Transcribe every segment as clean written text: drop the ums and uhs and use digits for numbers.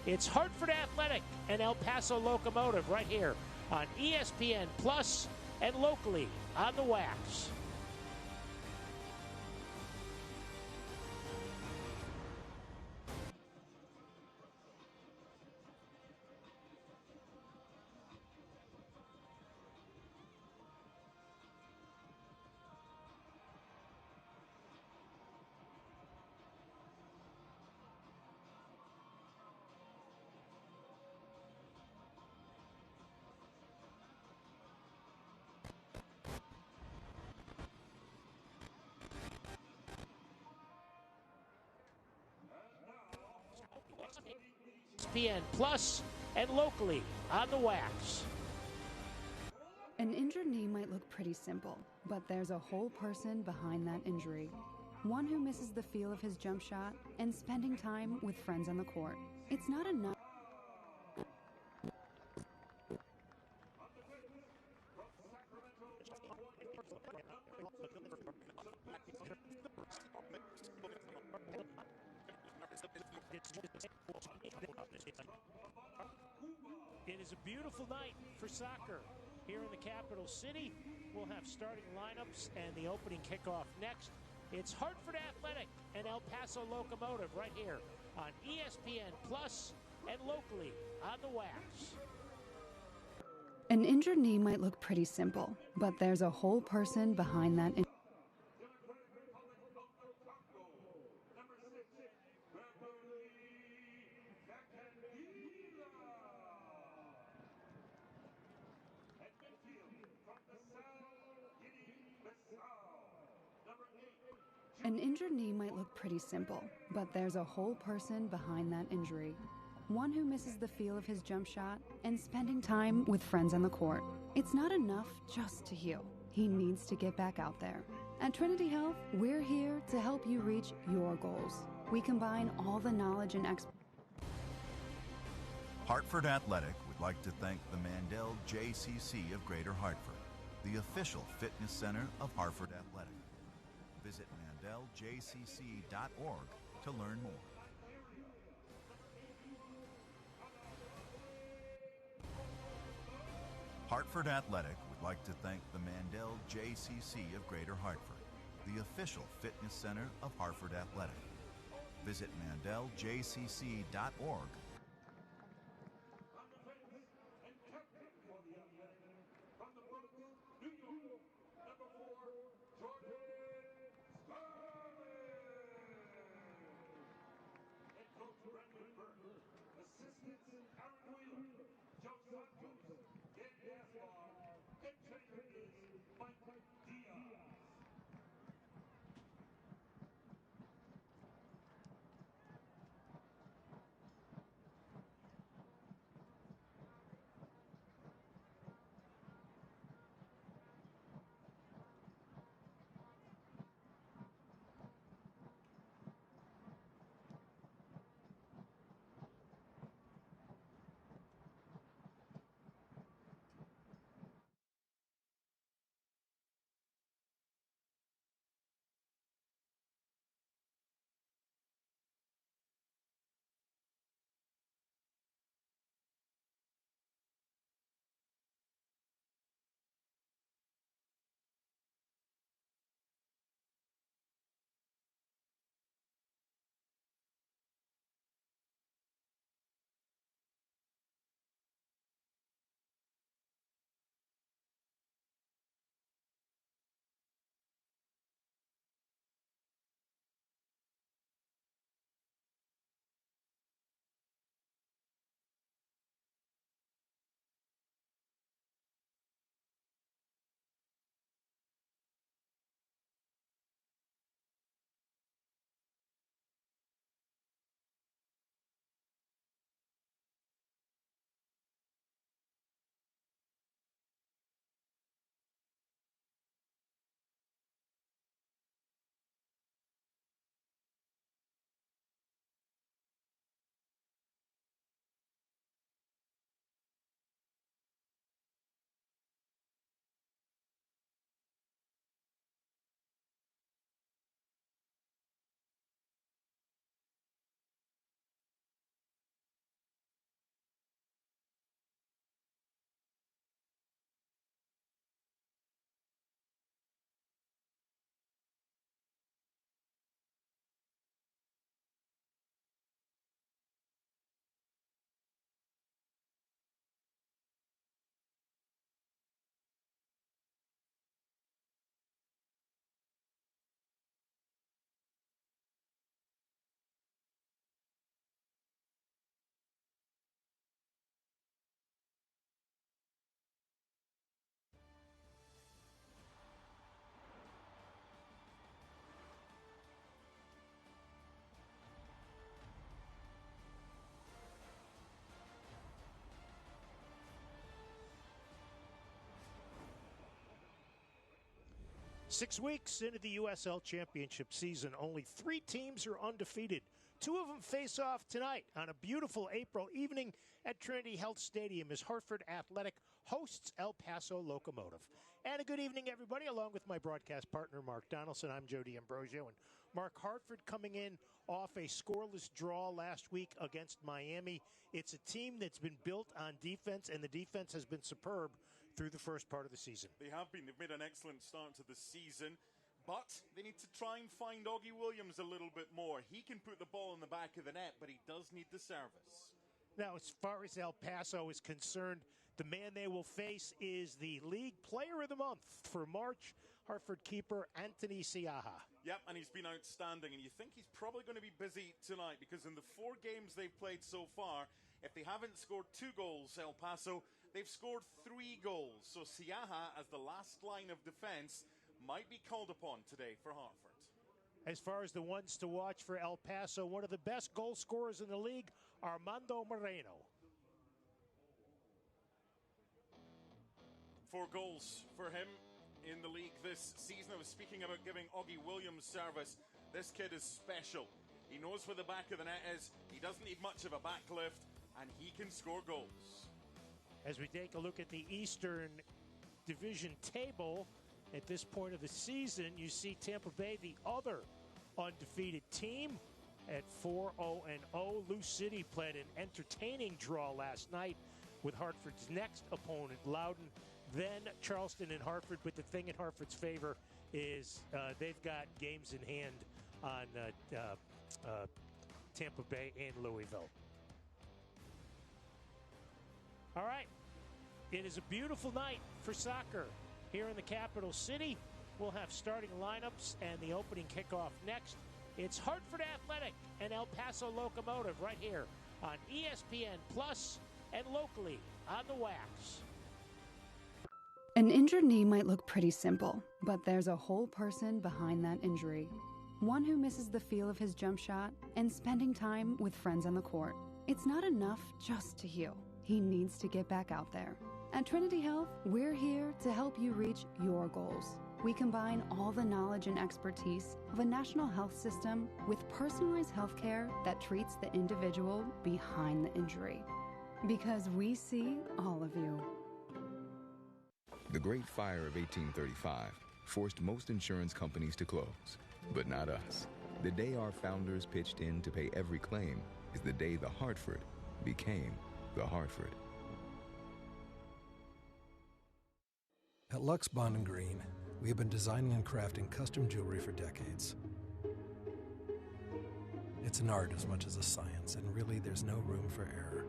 It's Hartford Athletic and El Paso Locomotive right here on ESPN Plus and locally on the Wax. ESPN Plus and locally on the Wax. An injured knee might look pretty simple, but there's a whole person behind that injury. One who misses the feel of his jump shot and spending time with friends on the court. It's not enough. It is a beautiful night for soccer here in the capital city. We'll have starting lineups and the opening kickoff next. It's Hartford Athletic and El Paso Locomotive right here on ESPN Plus and locally on the Wax. An injured knee might look pretty simple, but there's a whole person behind that injury. An injured knee might look pretty simple, but there's a whole person behind that injury. One who misses the feel of his jump shot and spending time with friends on the court. It's not enough just to heal. He needs to get back out there. At Trinity Health, we're here to help you reach your goals. We combine all the knowledge and expertise. Hartford Athletic would like to thank the Mandel JCC of Greater Hartford, the official fitness center of Hartford Athletic. Visit mandeljcc.org to learn more. Hartford Athletic would like to thank the Mandel JCC of Greater Hartford, the official fitness center of Hartford Athletic. Visit mandeljcc.org. 6 weeks into the USL Championship season, only 3 teams are undefeated. 2 of them face off tonight on a beautiful April evening at Trinity Health Stadium as Hartford Athletic hosts El Paso Locomotive. And a good evening, everybody, along with my broadcast partner, Mark Donaldson. I'm Joe D'Ambrosio. And Mark, Hartford coming in off a scoreless draw last week against Miami. It's a team that's been built on defense, and the defense has been superb through the first part of the season. They have been. They've made an excellent start to the season, but they need to try and find Augie Williams a little bit more. He can put the ball in the back of the net, but he does need the service. Now, as far as El Paso is concerned, the man they will face is the League Player of the Month for March, Hartford keeper Anthony Siaha. Yep, and he's been outstanding, and you think he's probably going to be busy tonight because in the 4 games they've played so far, if they haven't scored 2 goals, El Paso, they've scored 3 goals. So Siaha, as the last line of defense, might be called upon today for Hartford. As far as the ones to watch for El Paso, one of the best goal scorers in the league, Armando Moreno. 4 goals for him in the league this season. I was speaking about giving Augie Williams service. This kid is special. He knows where the back of the net is. He doesn't need much of a backlift, and he can score goals. As we take a look at the Eastern Division table, at this point of the season, you see Tampa Bay, the other undefeated team, at 4-0-0. Lou City played an entertaining draw last night with Hartford's next opponent, Loudoun, then Charleston and Hartford. But the thing in Hartford's favor is they've got games in hand on Tampa Bay and Louisville. All right. It is a beautiful night for soccer here in the capital city. We'll have starting lineups and the opening kickoff next. It's Hartford Athletic and El Paso Locomotive right here on ESPN Plus and locally on the Wax. An injured knee might look pretty simple, but there's a whole person behind that injury. One who misses the feel of his jump shot and spending time with friends on the court. It's not enough just to heal. He needs to get back out there. At Trinity Health, we're here to help you reach your goals. We combine all the knowledge and expertise of a national health system with personalized health care that treats the individual behind the injury. Because we see all of you. The Great Fire of 1835 forced most insurance companies to close, but not us. The day our founders pitched in to pay every claim is the day the Hartford became the Hartford. At Lux Bond & Green, we have been designing and crafting custom jewelry for decades. It's an art as much as a science, and really there's no room for error.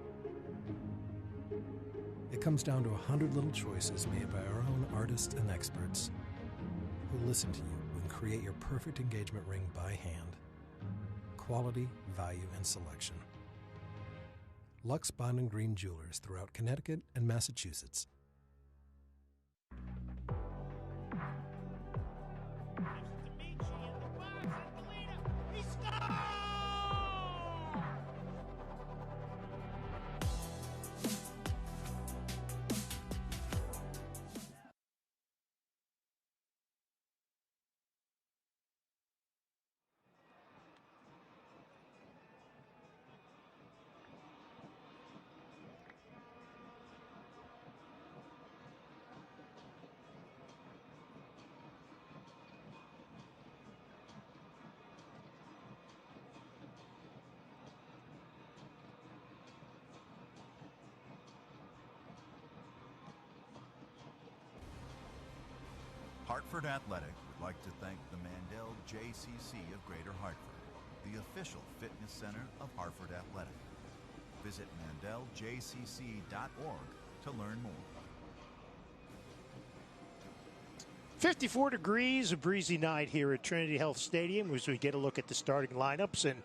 It comes down to 100 little choices made by our own artists and experts who listen to you and create your perfect engagement ring by hand. Quality, value, and selection. Lux Bond & Green Jewelers throughout Connecticut and Massachusetts. Hartford Athletic would like to thank the Mandel JCC of Greater Hartford, the official fitness center of Hartford Athletic. Visit mandeljcc.org to learn more. 54 degrees, a breezy night here at Trinity Health Stadium as we get a look at the starting lineups. And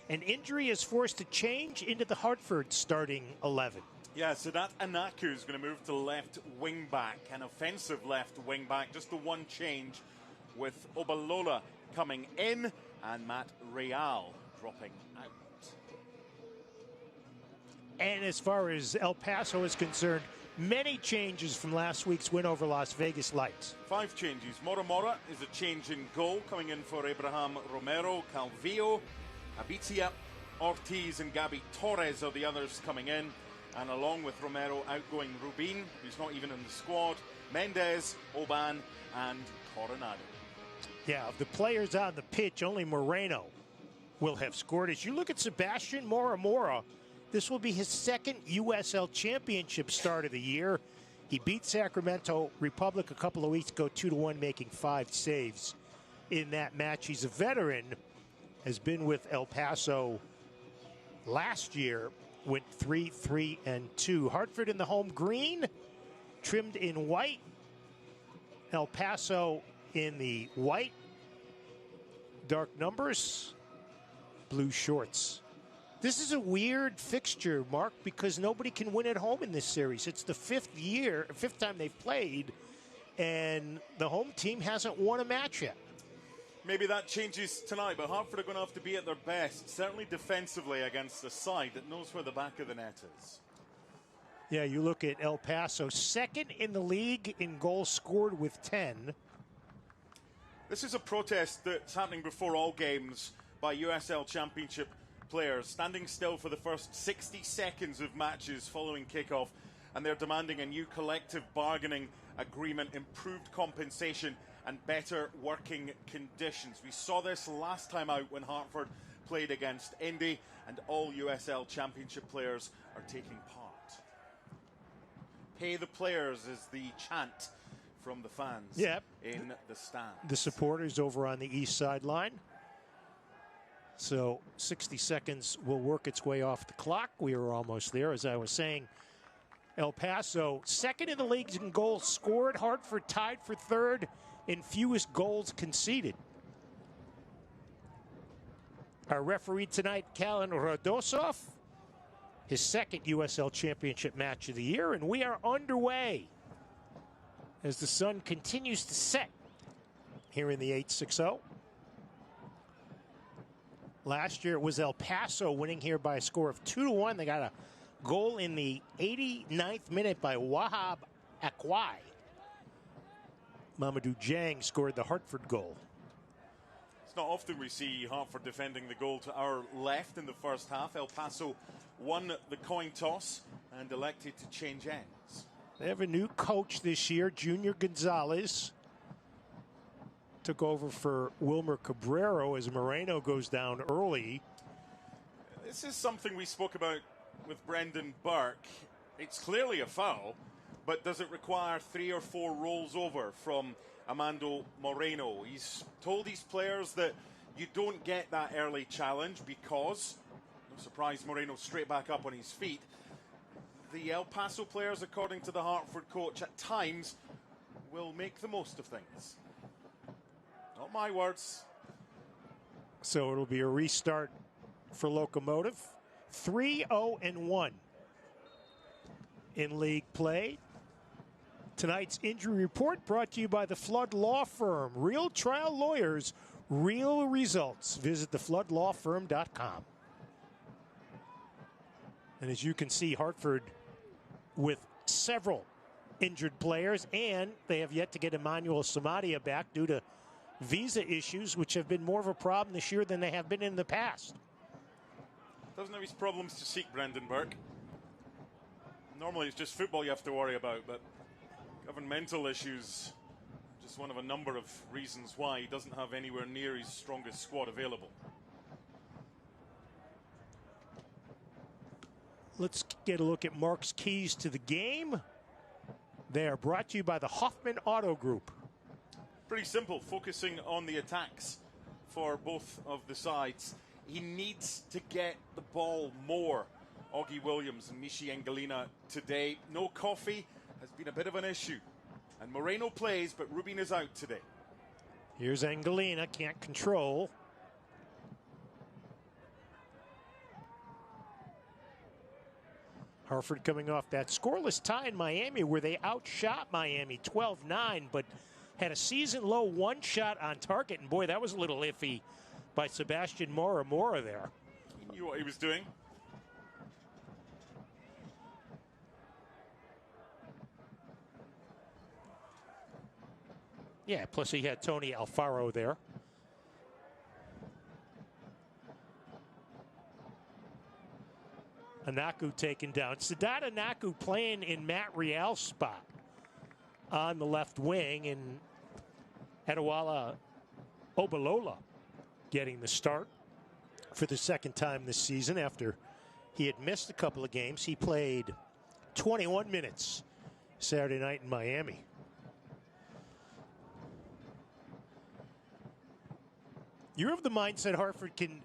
an injury is forced a change into the Hartford starting 11. Yeah, so that Anaku is going to move to left wing back, an offensive left wing back. Just the one change with Obalola coming in and Matt Real dropping out. And as far as El Paso is concerned, Many changes from last week's win over Las Vegas Lights. 5 changes. Mora Mora is a change in goal, coming in for Abraham Romero. Calvillo, Abitia, Ortiz and Gabi Torres are the others coming in. And along with Romero, outgoing Rubin, who's not even in the squad, Mendez, Oban, and Coronado. Yeah, of the players on the pitch, only Moreno will have scored. As you look at Sebastian Mora, this will be his second USL Championship start of the year. He beat Sacramento Republic a couple of weeks ago 2-1, making 5 saves in that match. He's a veteran, has been with El Paso last year, went 3-3-2. Hartford in the home green, trimmed in white. El Paso in the white, dark numbers, blue shorts. This is a weird fixture, Mark, because nobody can win at home in this series. It's the fifth time they've played, and the home team hasn't won a match yet. Maybe that changes tonight, but Hartford are going to have to be at their best, certainly defensively against a side that knows where the back of the net is. Yeah, you look at El Paso, second in the league in goals scored with 10. This is a protest that's happening before all games by USL Championship players, standing still for the first 60 seconds of matches following kickoff, and they're demanding a new collective bargaining agreement, improved compensation, and better working conditions. We saw this last time out when Hartford played against Indy, and all USL Championship players are taking part. Pay the players is the chant from the fans in the stand. The supporters over on the east sideline. So 60 seconds will work its way off the clock. We are almost there. As I was saying, El Paso, second in the league in goals scored. Hartford tied for third in fewest goals conceded. Our referee tonight, Callan Rodosov, his second USL Championship match of the year, and we are underway as the sun continues to set here in the 860. Last year it was El Paso winning here by a score of 2-1. They got a goal in the 89th minute by Wahab Akwai. Mamadou Jang scored the Hartford goal. It's not often we see Hartford defending the goal to our left in the first half. El Paso won the coin toss and elected to change ends. They have a new coach this year, Junior Gonzalez. Took over for Wilmer Cabrero as Moreno goes down early. This is something we spoke about with Brendan Burke. It's clearly a foul, but does it require 3 or 4 rolls over from Armando Moreno? He's told his players that you don't get that early challenge because, no surprise, Moreno straight back up on his feet. The El Paso players, according to the Hartford coach, at times will make the most of things. Not my words. So it'll be a restart for Locomotive. 3-0-1 in league play. Tonight's injury report brought to you by the Flood Law Firm. Real trial lawyers, real results. Visit thefloodlawfirm.com. And as you can see, Hartford with several injured players, and they have yet to get Emmanuel Samadia back due to visa issues, which have been more of a problem this year than they have been in the past. Doesn't have his problems to seek, Brendan Burke. Normally it's just football you have to worry about, but governmental issues, just one of a number of reasons why he doesn't have anywhere near his strongest squad available. Let's get a look at Mark's keys to the game. They are brought to you by the Hoffman Auto Group. Pretty simple, focusing on the attacks for both of the sides. He needs to get the ball more, Augie Williams and Mishi Engelina today. No coffee has been a bit of an issue. And Moreno plays, but Rubin is out today. Here's Engelina, can't control. Hartford coming off that scoreless tie in Miami where they outshot Miami 12-9, but had a season-low 1 shot on target. And, boy, that was a little iffy by Sebastian Mora there. He knew what he was doing. Yeah, plus he had Tony Alfaro there. Anaku taken down. Sadat Anaku playing in Matt Real's spot on the left wing, and Adewale Obalola getting the start for the second time this season after he had missed a couple of games. He played 21 minutes Saturday night in Miami. You're of the mindset Hartford can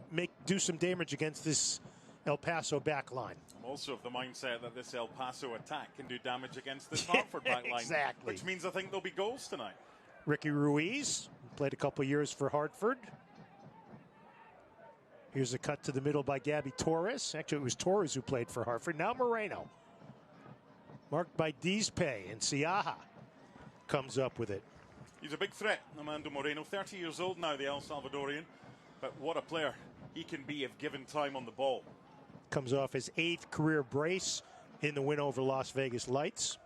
do some damage against this El Paso back line. I'm also of the mindset that this El Paso attack can do damage against this Hartford back line. Exactly. Which means I think there'll be goals tonight. Ricky Ruiz played a couple years for Hartford. Here's a cut to the middle by Gabby Torres. Actually, it was Torres who played for Hartford. Now Moreno. Marked by Dizpe, and Siaha comes up with it. He's a big threat, Armando Moreno. 30 years old now, the El Salvadorian. But what a player he can be if given time on the ball. Comes off his 8th career brace in the win over Las Vegas Lights.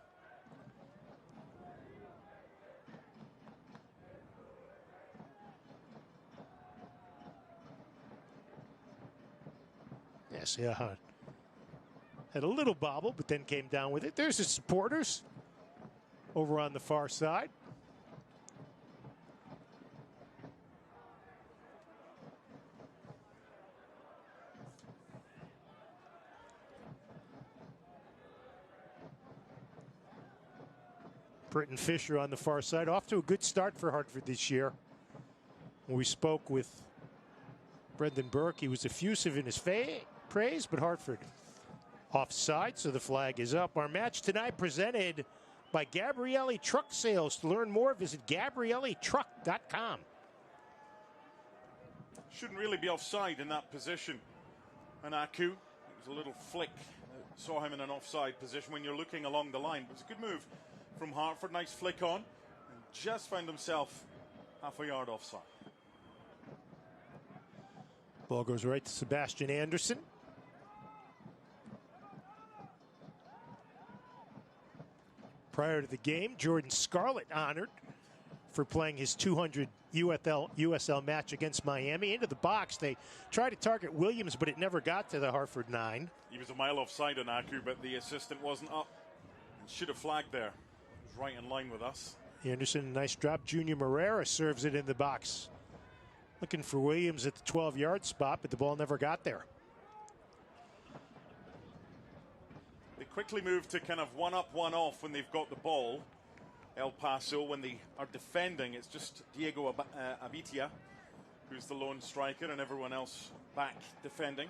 Yes, yeah. Had a little bobble, but then came down with it. There's his supporters over on the far side. Britton Fisher on the far side. Off to a good start for Hartford this year. When we spoke with Brendan Burke, he was effusive in his praise, but Hartford offside, so the flag is up. Our match tonight presented by Gabrielli Truck Sales. To learn more, visit GabrielliTruck.com. Shouldn't really be offside in that position. Anaku, it was a little flick. Saw him in an offside position when you're looking along the line. But it's a good move from Hartford. Nice flick on. And just found himself half a yard offside. Ball goes right to Sebastian Anderson. Prior to the game, Jordan Scarlett honored for playing his 200 USL match against Miami. Into the box, they tried to target Williams, but it never got to the Hartford 9. He was a mile offside on Aku, but the assistant wasn't up. Should have flagged there. It was right in line with us. Anderson, nice drop. Junior Morera serves it in the box. Looking for Williams at the 12-yard spot, but the ball never got there. They quickly move to kind of one up, one off when they've got the ball. El Paso, when they are defending, it's just Diego Abitia who's the lone striker, and everyone else back defending.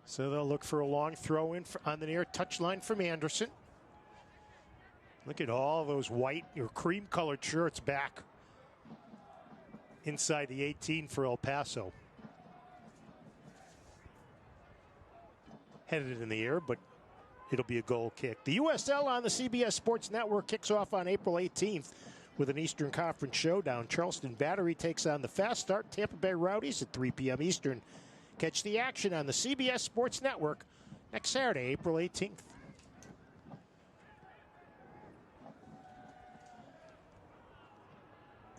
So they'll look for a long throw in on the near touchline from Anderson. Look at all those white or cream-colored shirts back inside the 18 for El Paso. Headed in the air, but it'll be a goal kick. The USL on the CBS Sports Network kicks off on April 18th with an Eastern Conference showdown. Charleston Battery takes on the Fast Start Tampa Bay Rowdies at 3 p.m. Eastern. Catch the action on the CBS Sports Network next Saturday, April 18th.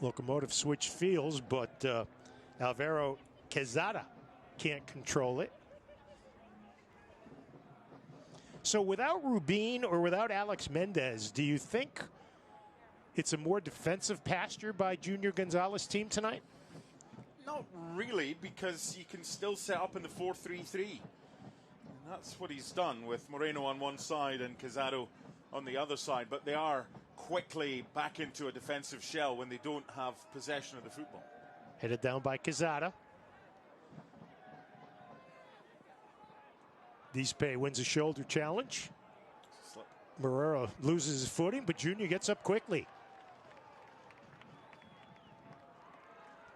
Locomotive switch fields, but Alvaro Quezada can't control it. So without Rubin or without Alex Mendez, do you think it's a more defensive posture by Junior Gonzalez's team tonight? Not really, because you can still set up in the 4-3-3. And that's what he's done with Moreno on one side and Quezada on the other side. But they are quickly back into a defensive shell when they don't have possession of the football. Headed down by Quezada. Dizpe wins a shoulder challenge. Marrero loses his footing, but Junior gets up quickly.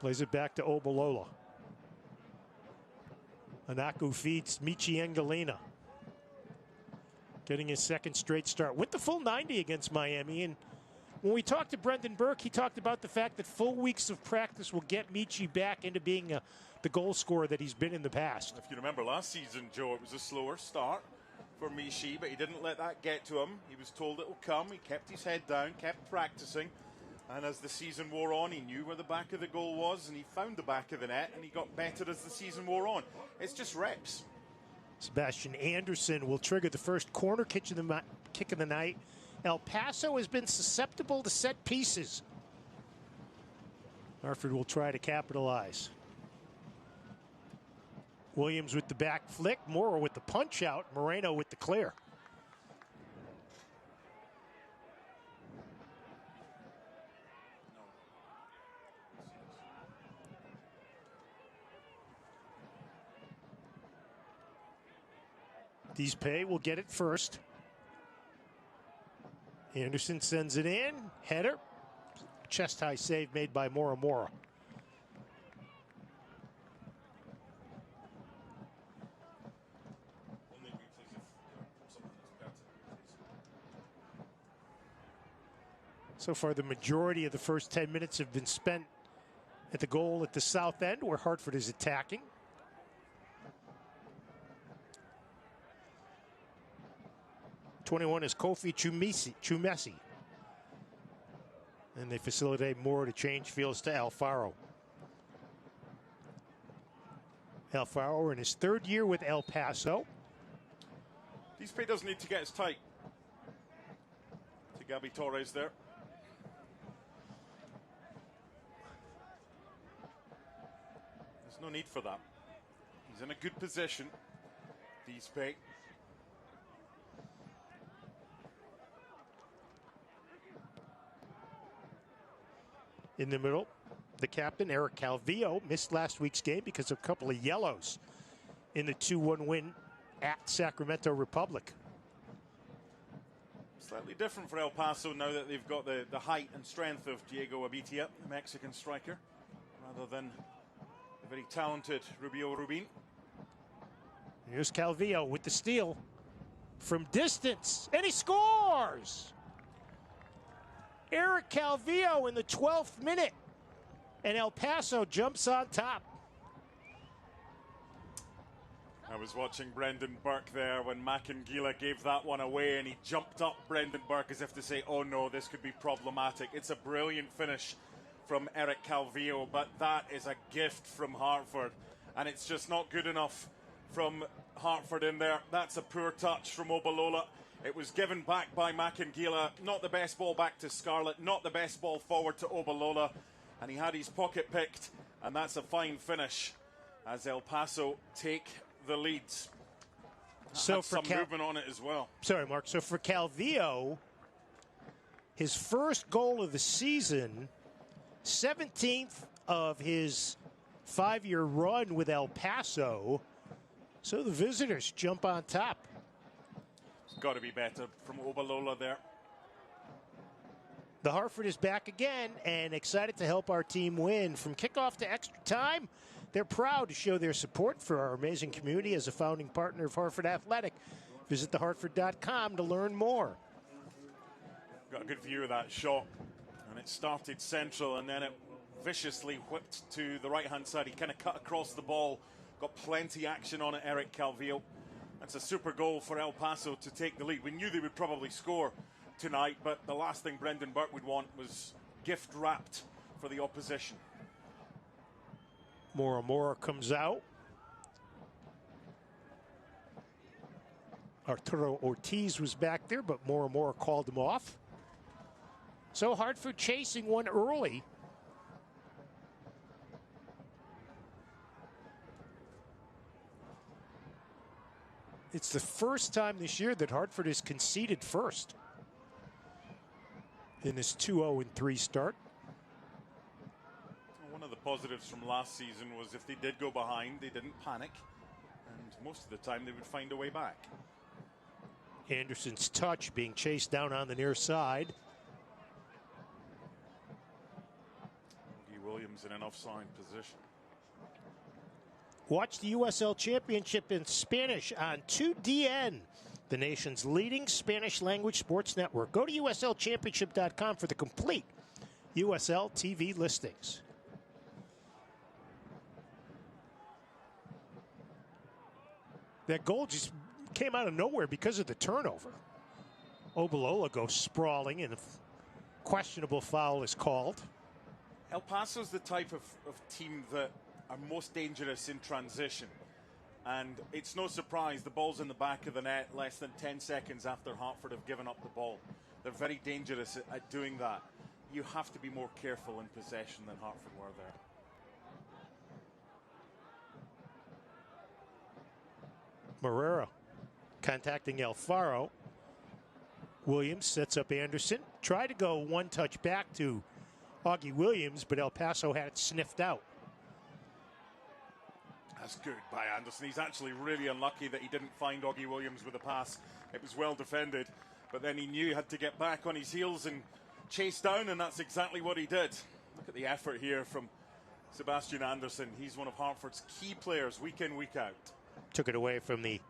Plays it back to Obalola. Anaku feeds Michi Engalina. Getting his second straight start. Went the full 90 against Miami. And when we talked to Brendan Burke, he talked about the fact that full weeks of practice will get Michi back into being the goal scorer that he's been in the past. If you remember last season, Joe, it was a slower start for Michi, but he didn't let that get to him. He was told it will come. He kept his head down, kept practicing, And as the season wore on, he knew where the back of the goal was, and he found the back of the net, and he got better as the season wore on. It's just reps. Sebastian Anderson will trigger the first corner kick of the night. El Paso has been susceptible to set pieces. Hartford will try to capitalize. Williams with the back flick, Morrow with the punch out, Moreno with the clear. Deespay will get it first. Anderson sends it in. Header. Chest high save made by Mora. So far, the majority of the first 10 minutes have been spent at the goal at the south end where Hartford is attacking. #21 is Kofi Chumesi. And they facilitate more to change fields to Alfaro. Alfaro in his third year with El Paso. Deespay doesn't need to get as tight. To Gabby Torres there. There's no need for that. He's in a good position. Deespay. In the middle, the captain, Eric Calvillo, missed last week's game because of a couple of yellows in the 2-1 win at Sacramento Republic. Slightly different for El Paso now that they've got the height and strength of Diego Abitia, the Mexican striker, rather than the very talented Rubio Rubin. Here's Calvillo with the steal from distance, and he scores! Eric Calvillo in the 12th minute, and El Paso jumps on top. I was watching Brendan Burke there when Macangila gave that one away, and he jumped up, Brendan Burke, as if to say, oh no, this could be problematic. It's a brilliant finish from Eric Calvillo, but that is a gift from Hartford, and it's just not good enough from Hartford in there. That's a poor touch from Obalola. It was given back by Macangila. Not the best ball back to Scarlett. Not the best ball forward to Obalola. And he had his pocket picked. And that's a fine finish as El Paso take the leads. So for some movement on it as well. Sorry, Mark. So for Calvillo, his first goal of the season, 17th of his 5-year run with El Paso. So the visitors jump on top. Got to be better from Obalola there. The Hartford is back again and excited to help our team win. From kickoff to extra time, they're proud to show their support for our amazing community as a founding partner of Hartford Athletic. Visit thehartford.com to learn more. Got a good view of that shot. And it started central and then it viciously whipped to the right-hand side. He kind of cut across the ball. Got plenty action on it, Eric Calvillo. That's a super goal for El Paso to take the lead. We knew they would probably score tonight, but the last thing Brendan Burke would want was gift wrapped for the opposition. Mora comes out. Arturo Ortiz was back there, but Mora called him off. So Hartford chasing one early. It's the first time this year that Hartford has conceded first in this 2-0-3 start. One of the positives from last season was if they did go behind, they didn't panic. And most of the time, they would find a way back. Anderson's touch being chased down on the near side. Williams in an offside position. Watch the USL Championship in Spanish on 2DN, the nation's leading Spanish language sports network. Go to uslchampionship.com for the complete USL TV listings. That goal just came out of nowhere because of the turnover. Obalola goes sprawling, and of questionable foul is called. El Paso's the type of team that are most dangerous in transition. And it's no surprise the ball's in the back of the net less than 10 seconds after Hartford have given up the ball. They're very dangerous at doing that. You have to be more careful in possession than Hartford were there. Morera contacting Alfaro. Williams sets up Anderson. Tried to go one touch back to Augie Williams, but El Paso had it sniffed out. That's good by Anderson. He's actually really unlucky that he didn't find Augie Williams with a pass. It was well defended, but then he knew he had to get back on his heels and chase down, and that's exactly what he did. Look at the effort here from Sebastian Anderson. He's one of Hartford's key players week in, week out. Took it away from the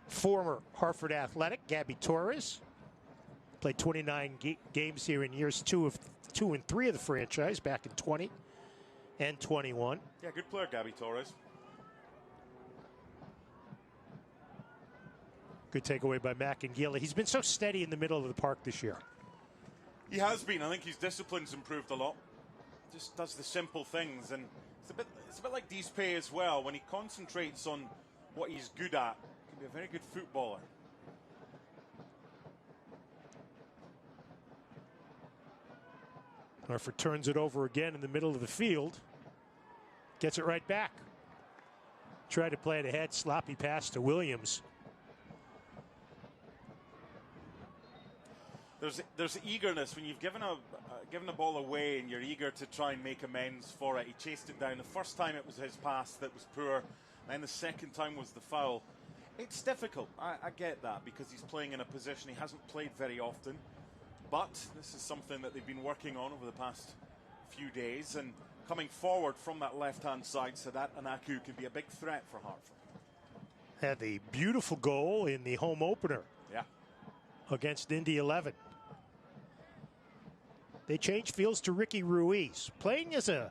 former Hartford Athletic, Gabby Torres. Played 29 games here in years 2 and 3 of the franchise, back in 20 and 21. Yeah, good player, Gabby Torres. Good takeaway by Macangila. He's been so steady in the middle of the park this year. He has been. I think his discipline's improved a lot. Just does the simple things, and it's a bit like Dispe as well. When he concentrates on what he's good at, he can be a very good footballer. Hartford turns it over again in the middle of the field. Gets it right back. Tried to play it ahead. Sloppy pass to Williams. There's eagerness when you've given a ball away and you're eager to try and make amends for it. He chased it down. The first time it was his pass that was poor, and the second time was the foul. It's difficult. I get that because he's playing in a position he hasn't played very often. But this is something that they've been working on over the past few days, and coming forward from that left-hand side, Sadat Anaku can be a big threat for Hartford. Had the beautiful goal in the home opener. Yeah. Against Indy 11. They changed fields to Ricky Ruiz, playing as a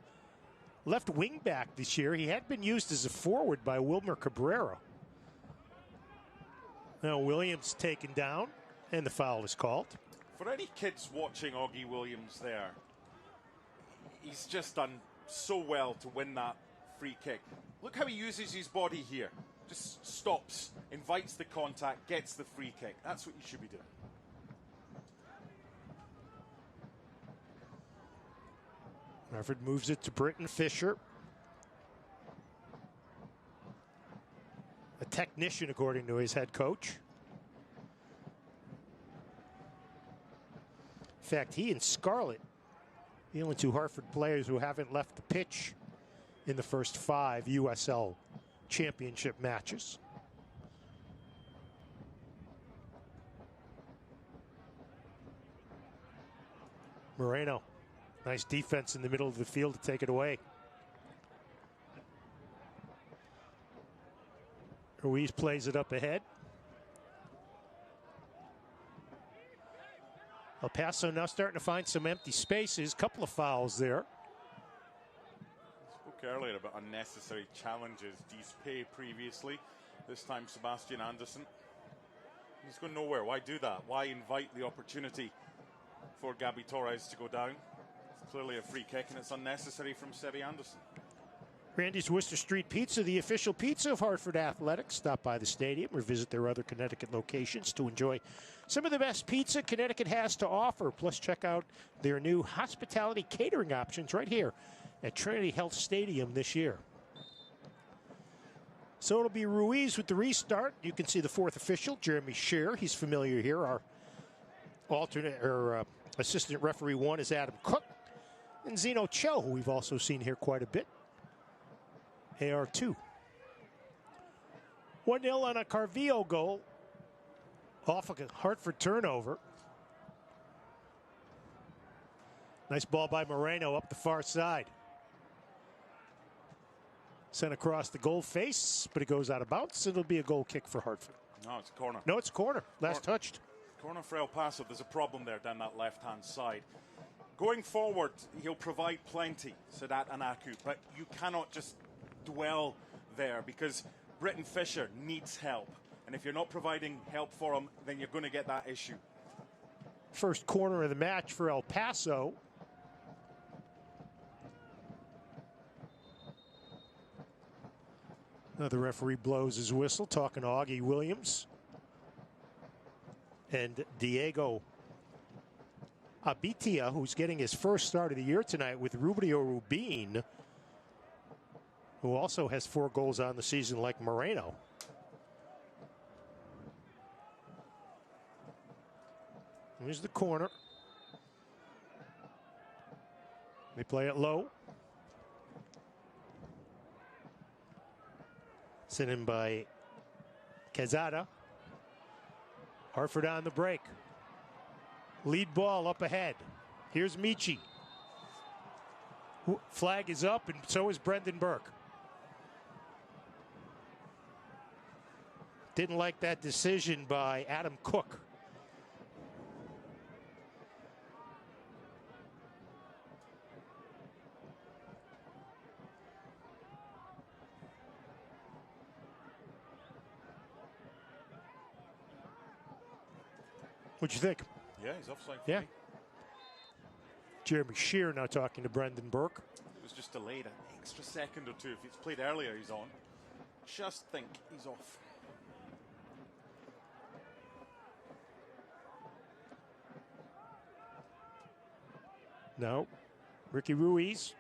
left wing back this year. He had been used as a forward by Wilmer Cabrera. Now Williams taken down, and the foul is called. For any kids watching Augie Williams there, he's just done so well to win that free kick. Look how he uses his body here. Just stops, invites the contact, gets the free kick. That's what you should be doing. Hartford moves it to Britton Fisher. A technician, according to his head coach. In fact, he and Scarlett, the only two Hartford players who haven't left the pitch in the first 5 USL Championship matches. Moreno, nice defense in the middle of the field to take it away. Ruiz plays it up ahead. El Paso now starting to find some empty spaces. Couple of fouls there. Spoke earlier about unnecessary challenges. Dispe previously. This time Sebastian Anderson. He's going nowhere. Why do that? Why invite the opportunity for Gabby Torres to go down? It's clearly a free kick, and it's unnecessary from Sebi Anderson. Randy's Worcester Street Pizza, the official pizza of Hartford Athletics. Stop by the stadium or visit their other Connecticut locations to enjoy some of the best pizza Connecticut has to offer. Plus, check out their new hospitality catering options right here at Trinity Health Stadium this year. So it'll be Ruiz with the restart. You can see the fourth official, Jeremy Scheer. He's familiar here. Our alternate or assistant referee 1 is Adam Cook. And Zeno Cho, who we've also seen here quite a bit. AR2. 1-0 on a Carvillo goal off a Hartford turnover. Nice ball by Moreno up the far side. Sent across the goal face, but it goes out of bounds. It'll be a goal kick for Hartford. No, it's a corner. No, it's a corner. Last touched. Corner for El Paso. There's a problem there down that left-hand side. Going forward, he'll provide plenty, Sadat Anaku, but you cannot just dwell there because Britton Fisher needs help. And if you're not providing help for him, then you're going to get that issue. First corner of the match for El Paso. The referee blows his whistle, talking to Augie Williams and Diego Abitia, who's getting his first start of the year tonight with Rubio Rubin, who also has 4 goals on the season like Moreno. Here's the corner. They play it low. Sent in by Quezada. Hartford on the break. Lead ball up ahead. Here's Michi. Flag is up, and so is Brendan Burke. Didn't like that decision by Adam Cook. What'd you think? Yeah, he's offside. Yeah. Jeremy Shear now talking to Brendan Burke. It was just delayed an extra second or two. If it's played earlier, he's on. Just think he's off. Now, Ricky Ruiz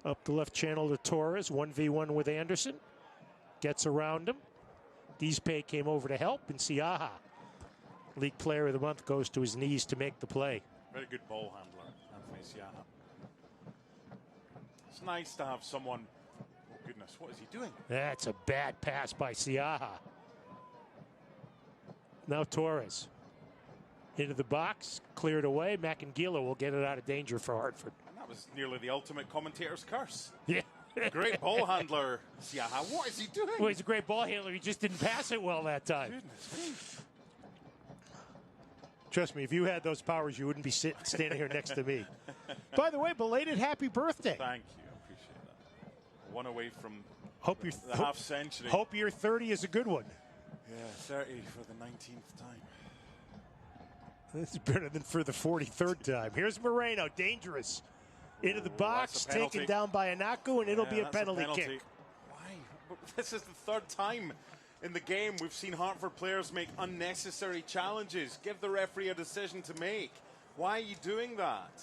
up the left channel to Torres. 1v1 with Anderson. Gets around him. Dizpe came over to help, and Siaha, League Player of the Month, goes to his knees to make the play. Very good ball handler, Anthony Siaha. It's nice to have someone. Oh, goodness, what is he doing? That's a bad pass by Siaha. Now Torres. Into the box, cleared away. Macangila will get it out of danger for Hartford. And that was nearly the ultimate commentator's curse. Yeah. Great ball handler, Siaha. What is he doing? Well, he's a great ball handler. He just didn't pass it well that time. Goodness me. Trust me, if you had those powers, you wouldn't be standing here next to me. By the way, belated happy birthday. Thank you. I appreciate that. One away from the half century. Hope your 30 is a good one. Yeah, 30 for the 19th time. This is better than for the 43rd time. Here's Moreno, dangerous. Into the box, taken down by Anaku, and it'll be a penalty kick. Why? This is the 3rd time in the game we've seen Hartford players make unnecessary challenges. Give the referee a decision to make. Why are you doing that?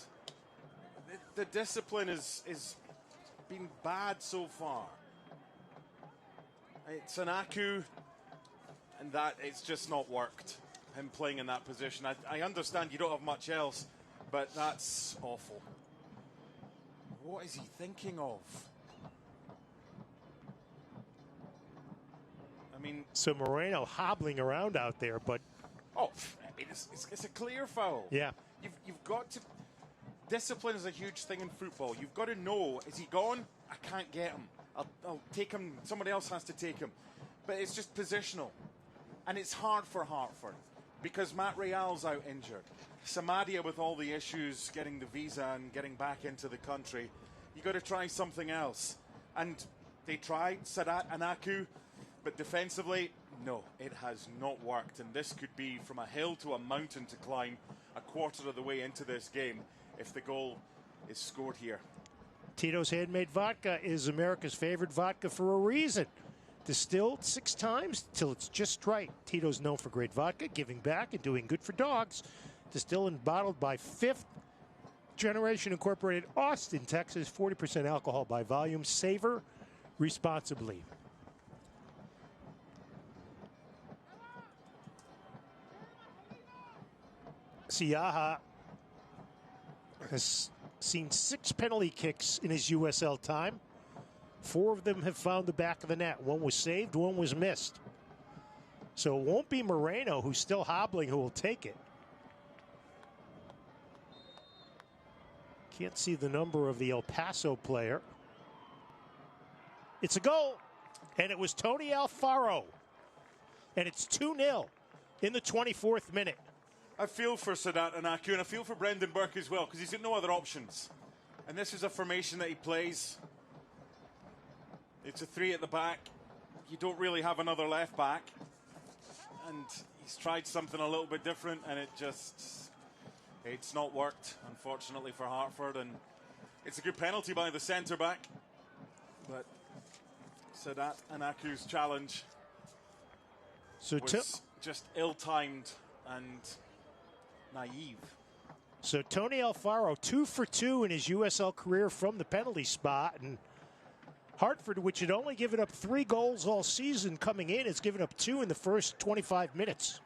The discipline is been bad so far. It's Anaku, and that it's just not worked. Him playing in that position. I understand you don't have much else, but that's awful. What is he thinking of? I mean, so Moreno hobbling around out there, but it's a clear foul. Yeah, you've got to. Discipline is a huge thing in football. You've got to know: is he gone? I can't get him. I'll take him. Somebody else has to take him. But it's just positional, and it's hard for Hartford because Matt Real's out injured. Samadia with all the issues, getting the visa and getting back into the country. You got to try something else, and they tried Sadat Anaku. But defensively, no, it has not worked. And this could be from a hill to a mountain to climb a quarter of the way into this game if the goal is scored here. Tito's Handmade Vodka is America's favorite vodka for a reason. Distilled 6 times till it's just right. Tito's known for great vodka, giving back, and doing good for dogs. Distilled and bottled by 5th Generation Incorporated, Austin, Texas. 40% alcohol by volume. Savor responsibly. Siaha has seen 6 penalty kicks in his USL time. 4 of them have found the back of the net. 1 was saved, 1 was missed. So it won't be Moreno, who's still hobbling, who will take it. Can't see the number of the El Paso player. It's a goal, and it was Tony Alfaro. And it's 2-0 in the 24th minute. I feel for Sadat Anaku, and I feel for Brendan Burke as well, because he's got no other options. And this is a formation that he plays. It's a 3 at the back. You don't really have another left back. And he's tried something a little bit different, and it just It's not worked, unfortunately, for Hartford, and it's a good penalty by the centre-back. But Sadat Anaku's challenge was just ill-timed and naive. So Tony Alfaro, 2 for 2 in his USL career from the penalty spot. And Hartford, which had only given up 3 goals all season coming in, has given up 2 in the first 25 minutes.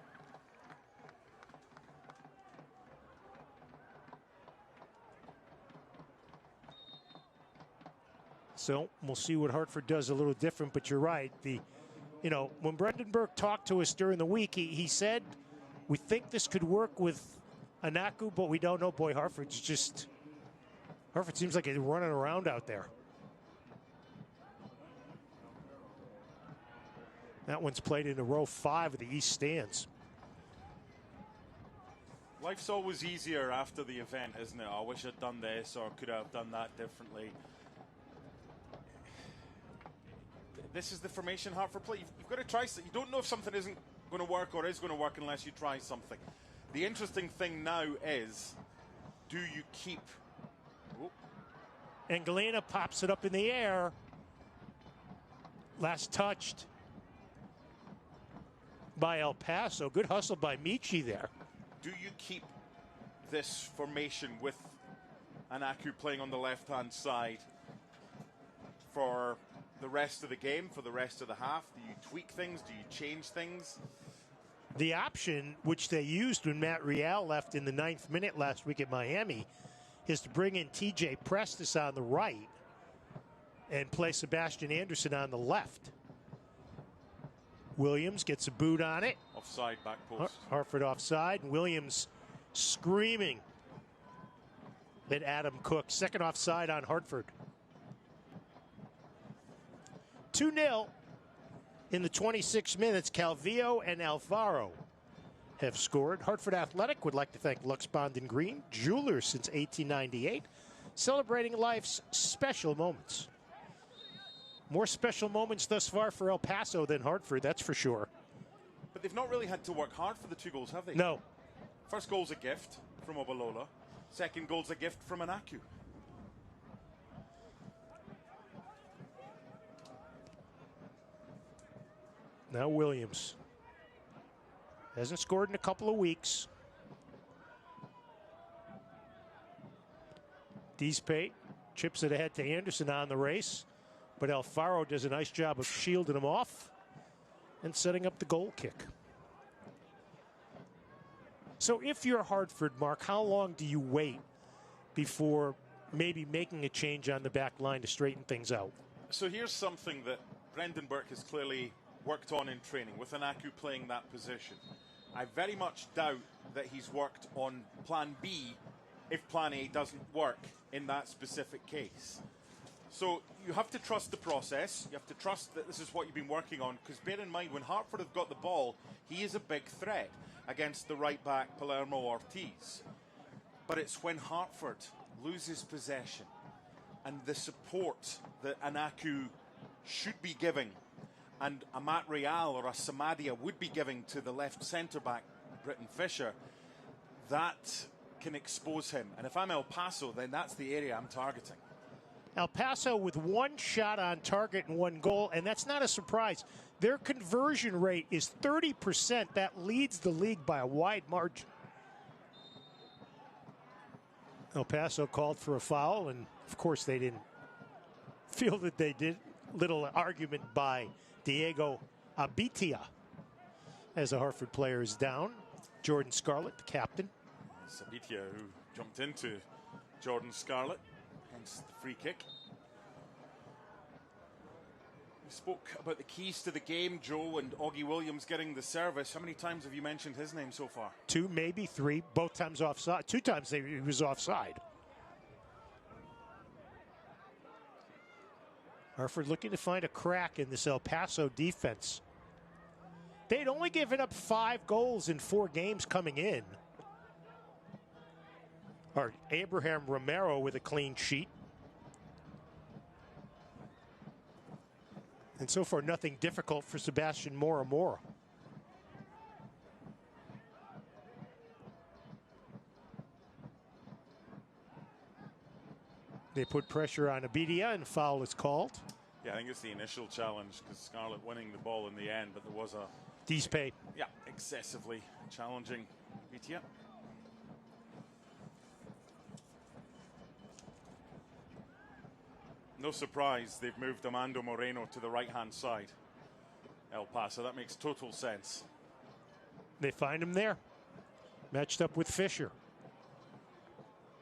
So we'll see what Hartford does a little different, but you're right. When Brendan Burke talked to us during the week, he said, we think this could work with Anaku, but we don't know. Boy, Hartford seems like it's running around out there. That one's played into row 5 of the East stands. Life's always easier after the event, isn't it? I wish I'd done this or could I have done that differently. This is the formation Hartford play. You've got to try. You don't know if something isn't going to work or is going to work unless you try something. The interesting thing now is, do you keep... Oh. And Galena pops it up in the air. Last touched by El Paso. Good hustle by Michi there. Do you keep this formation with Anaku playing on the left-hand side for the rest of the game, for the rest of the half? Do you tweak things? Do you change things? The option, which they used when Matt Real left in the 9th minute last week at Miami, is to bring in TJ Prestis on the right and play Sebastian Anderson on the left. Williams gets a boot on it. Offside, back post. Hartford offside. Williams screaming at Adam Cook. Second offside on Hartford. 2-0 in the 26 minutes. Calvillo and Alfaro have scored. Hartford Athletic would like to thank Lux Bond and Green, jewelers since 1898, celebrating life's special moments. More special moments thus far for El Paso than Hartford, that's for sure. But they've not really had to work hard for the 2 goals, have they? No. First goal's a gift from Obalola. Second goal's a gift from Anaku. Now Williams. Hasn't scored in a couple of weeks. Deespate chips it ahead to Anderson on the race. But Alfaro does a nice job of shielding him off and setting up the goal kick. So if you're Hartford, Mark, how long do you wait before maybe making a change on the back line to straighten things out? So here's something that Brendan Burke has clearly worked on in training, with Anaku playing that position. I very much doubt that he's worked on plan B if plan A doesn't work in that specific case. So you have to trust the process. You have to trust that this is what you've been working on, because bear in mind, when Hartford have got the ball, he is a big threat against the right back Palermo Ortiz. But it's when Hartford loses possession and the support that Anaku should be giving and a Matt Real or a Samadia would be giving to the left centre-back, Britton Fisher, that can expose him. And if I'm El Paso, then that's the area I'm targeting. El Paso with 1 shot on target and 1 goal, and that's not a surprise. Their conversion rate is 30%. That leads the league by a wide margin. El Paso called for a foul, and of course they didn't feel that they did. Little argument by Diego Abitia as a Hartford player is down. Jordan Scarlett, the captain. It's Abitia who jumped into Jordan Scarlett, hence the free kick. We spoke about the keys to the game, Joe, and Augie Williams getting the service. How many times have you mentioned his name so far? 2, maybe 3, both times offside. 2 times he was offside. Hartford looking to find a crack in this El Paso defense. They'd only given up 5 goals in 4 games coming in. Or Abraham Romero with a clean sheet. And so far, nothing difficult for Sebastian Mora. They put pressure on Abidia, and foul is called. Yeah, I think it's the initial challenge because Scarlett winning the ball in the end, but there was a Dispay. Yeah, excessively challenging Abidia. No surprise they've moved Armando Moreno to the right-hand side. El Paso, that makes total sense. They find him there. Matched up with Fisher.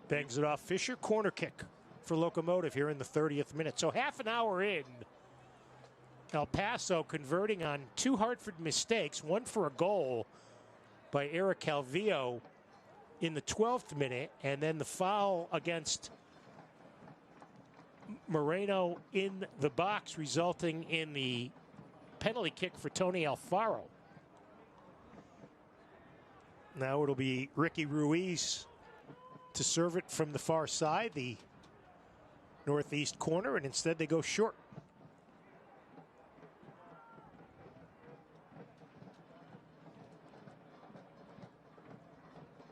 Bangs it off Fisher. Corner kick for Locomotive here in the 30th minute. So half an hour in, El Paso converting on 2 Hartford mistakes, one for a goal by Eric Calvillo in the 12th minute, and then the foul against Moreno in the box, resulting in the penalty kick for Tony Alfaro. Now it'll be Ricky Ruiz to serve it from the far side, the northeast corner, and instead they go short.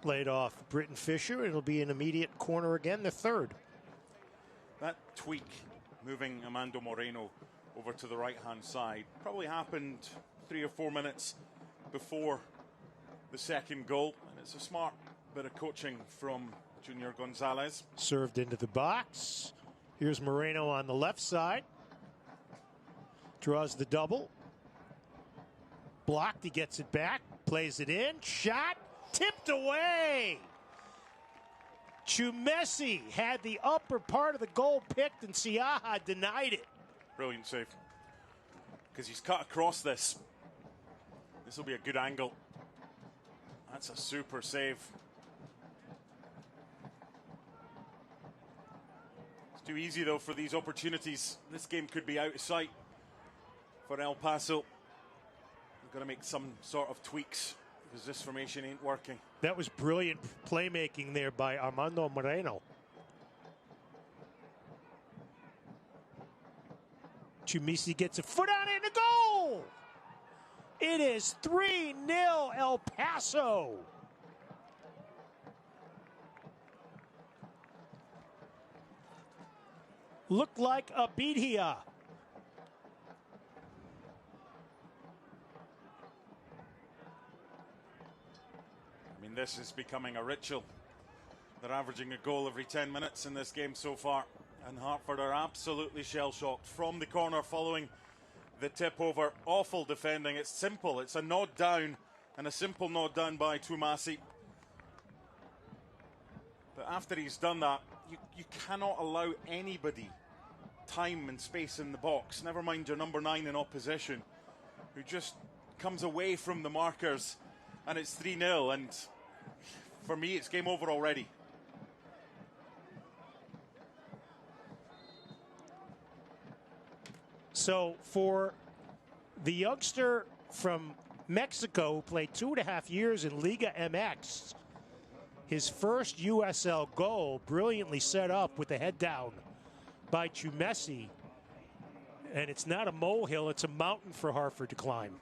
Laid off Britton Fisher. It'll be an immediate corner again, the third. That tweak, moving Armando Moreno over to the right-hand side, probably happened 3 or 4 minutes before the second goal. And it's a smart bit of coaching from Junior Gonzalez. Served into the box. Here's Moreno on the left side. Draws the double. Blocked, he gets it back. Plays it in. Shot. Tipped away. Chumesi had the upper part of the goal picked, and Siaha denied it. Brilliant save. Because he's cut across this. This will be a good angle. That's a super save. It's too easy, though, for these opportunities. This game could be out of sight for El Paso. They've got to make some sort of tweaks because this formation ain't working. That was brilliant playmaking there by Armando Moreno. Chumisi gets a foot on it and a goal! It is 3-0 El Paso. Looked like Abidia. This is becoming a ritual. They're averaging a goal every 10 minutes in this game so far. And Hartford are absolutely shell-shocked from the corner following the tip over. Awful defending. It's simple. It's a nod down and a simple nod down by Tumasi. But after he's done that, you cannot allow anybody time and space in the box. Never mind your number 9 in opposition, who just comes away from the markers. And it's 3-0, and for me, it's game over already. So for the youngster from Mexico who played 2.5 years in Liga MX, his first USL goal, brilliantly set up with the head down by Chumesi. And it's not a molehill, it's a mountain for Hartford to climb.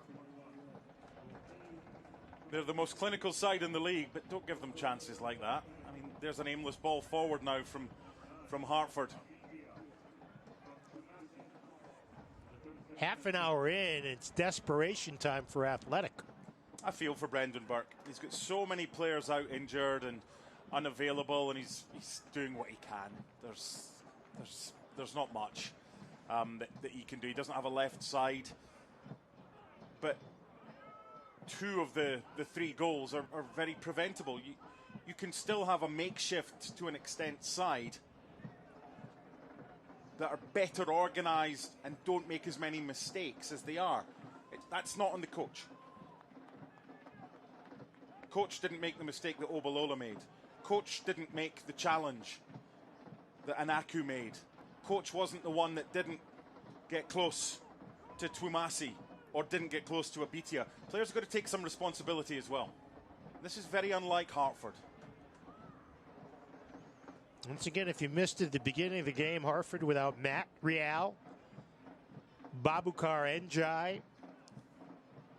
They're the most clinical side in the league, but don't give them chances like that. I mean, there's an aimless ball forward now from Hartford. Half an hour in, it's desperation time for Athletic. I feel for Brendan Burke. He's got so many players out injured and unavailable, and he's doing what he can. There's not much that he can do. He doesn't have a left side, but 2 of the 3 goals are very preventable. You can still have a makeshift, to an extent, side that are better organised and don't make as many mistakes as they are. That's not on the coach. Coach didn't make the mistake that Obalola made. Coach didn't make the challenge that Anaku made. Coach wasn't the one that didn't get close to Twumasi or didn't get close to Abitia. Players have got to take some responsibility as well. This is very unlike Hartford. Once again, if you missed it at the beginning of the game, Hartford without Matt Real, Babukar Njai,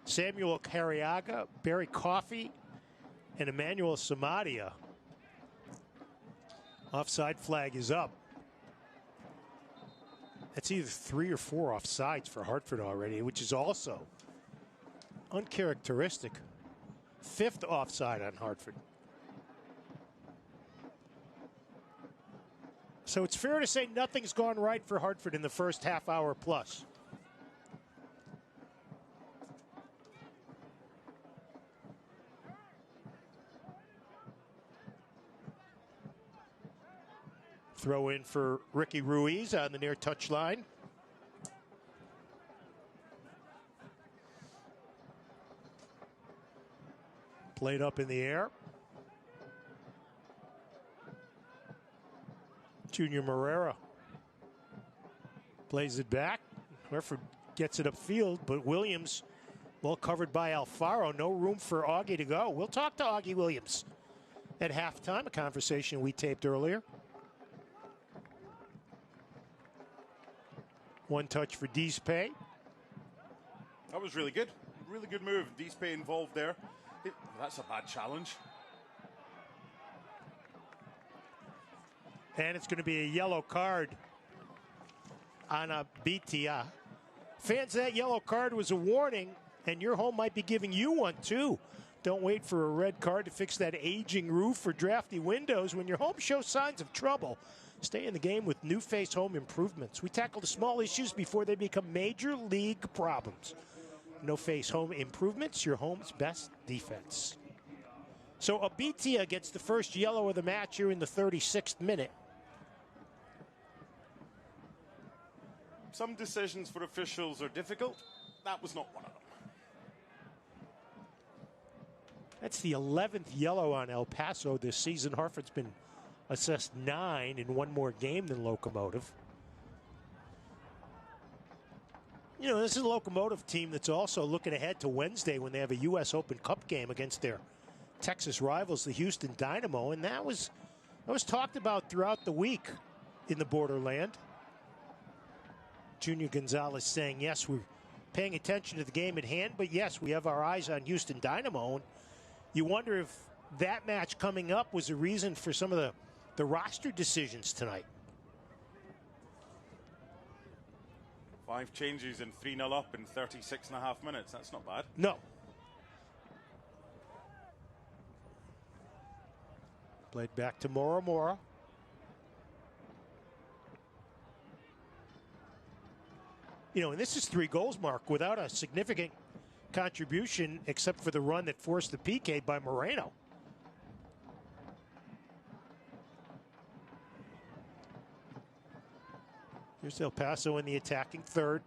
Samuel Cariaga, Barry Coffey, and Emmanuel Samadia. Offside flag is up. That's either 3 or 4 offsides for Hartford already, which is also uncharacteristic. 5th offside on Hartford. So it's fair to say nothing's gone right for Hartford in the first half hour plus. Throw in for Ricky Ruiz on the near touchline. Played up in the air. Junior Moreira plays it back. Hartford gets it upfield, but Williams, well covered by Alfaro. No room for Augie to go. We'll talk to Augie Williams at halftime, a conversation we taped earlier. One touch for Deespe. That was really good. Really good move. Deespe involved there. That's a bad challenge. And it's going to be a yellow card on a Bitia. Fans, that yellow card was a warning, and your home might be giving you one too. Don't wait for a red card to fix that aging roof or drafty windows. When your home shows signs of trouble, stay in the game with New Face Home Improvements. We tackle the small issues before they become major league problems. No Face Home Improvements, your home's best defense. So Abitia gets the first yellow of the match here in the 36th minute. Some decisions for officials are difficult. That was not one of them. That's the 11th yellow on El Paso this season. Hartford's been assessed 9 in one more game than Locomotive. You know, this is a Locomotive team that's also looking ahead to Wednesday when they have a U.S. Open Cup game against their Texas rivals, the Houston Dynamo, and that was talked about throughout the week in the borderland. Junior Gonzalez saying, yes, we're paying attention to the game at hand, but yes, we have our eyes on Houston Dynamo. And you wonder if that match coming up was a reason for some of the roster decisions tonight. 5 changes and 3-0 up in 36.5 minutes. That's not bad. No. Played back to Mora. You know, and this is 3 goals, Mark, without a significant contribution except for the run that forced the PK by Moreno. Here's El Paso in the attacking third.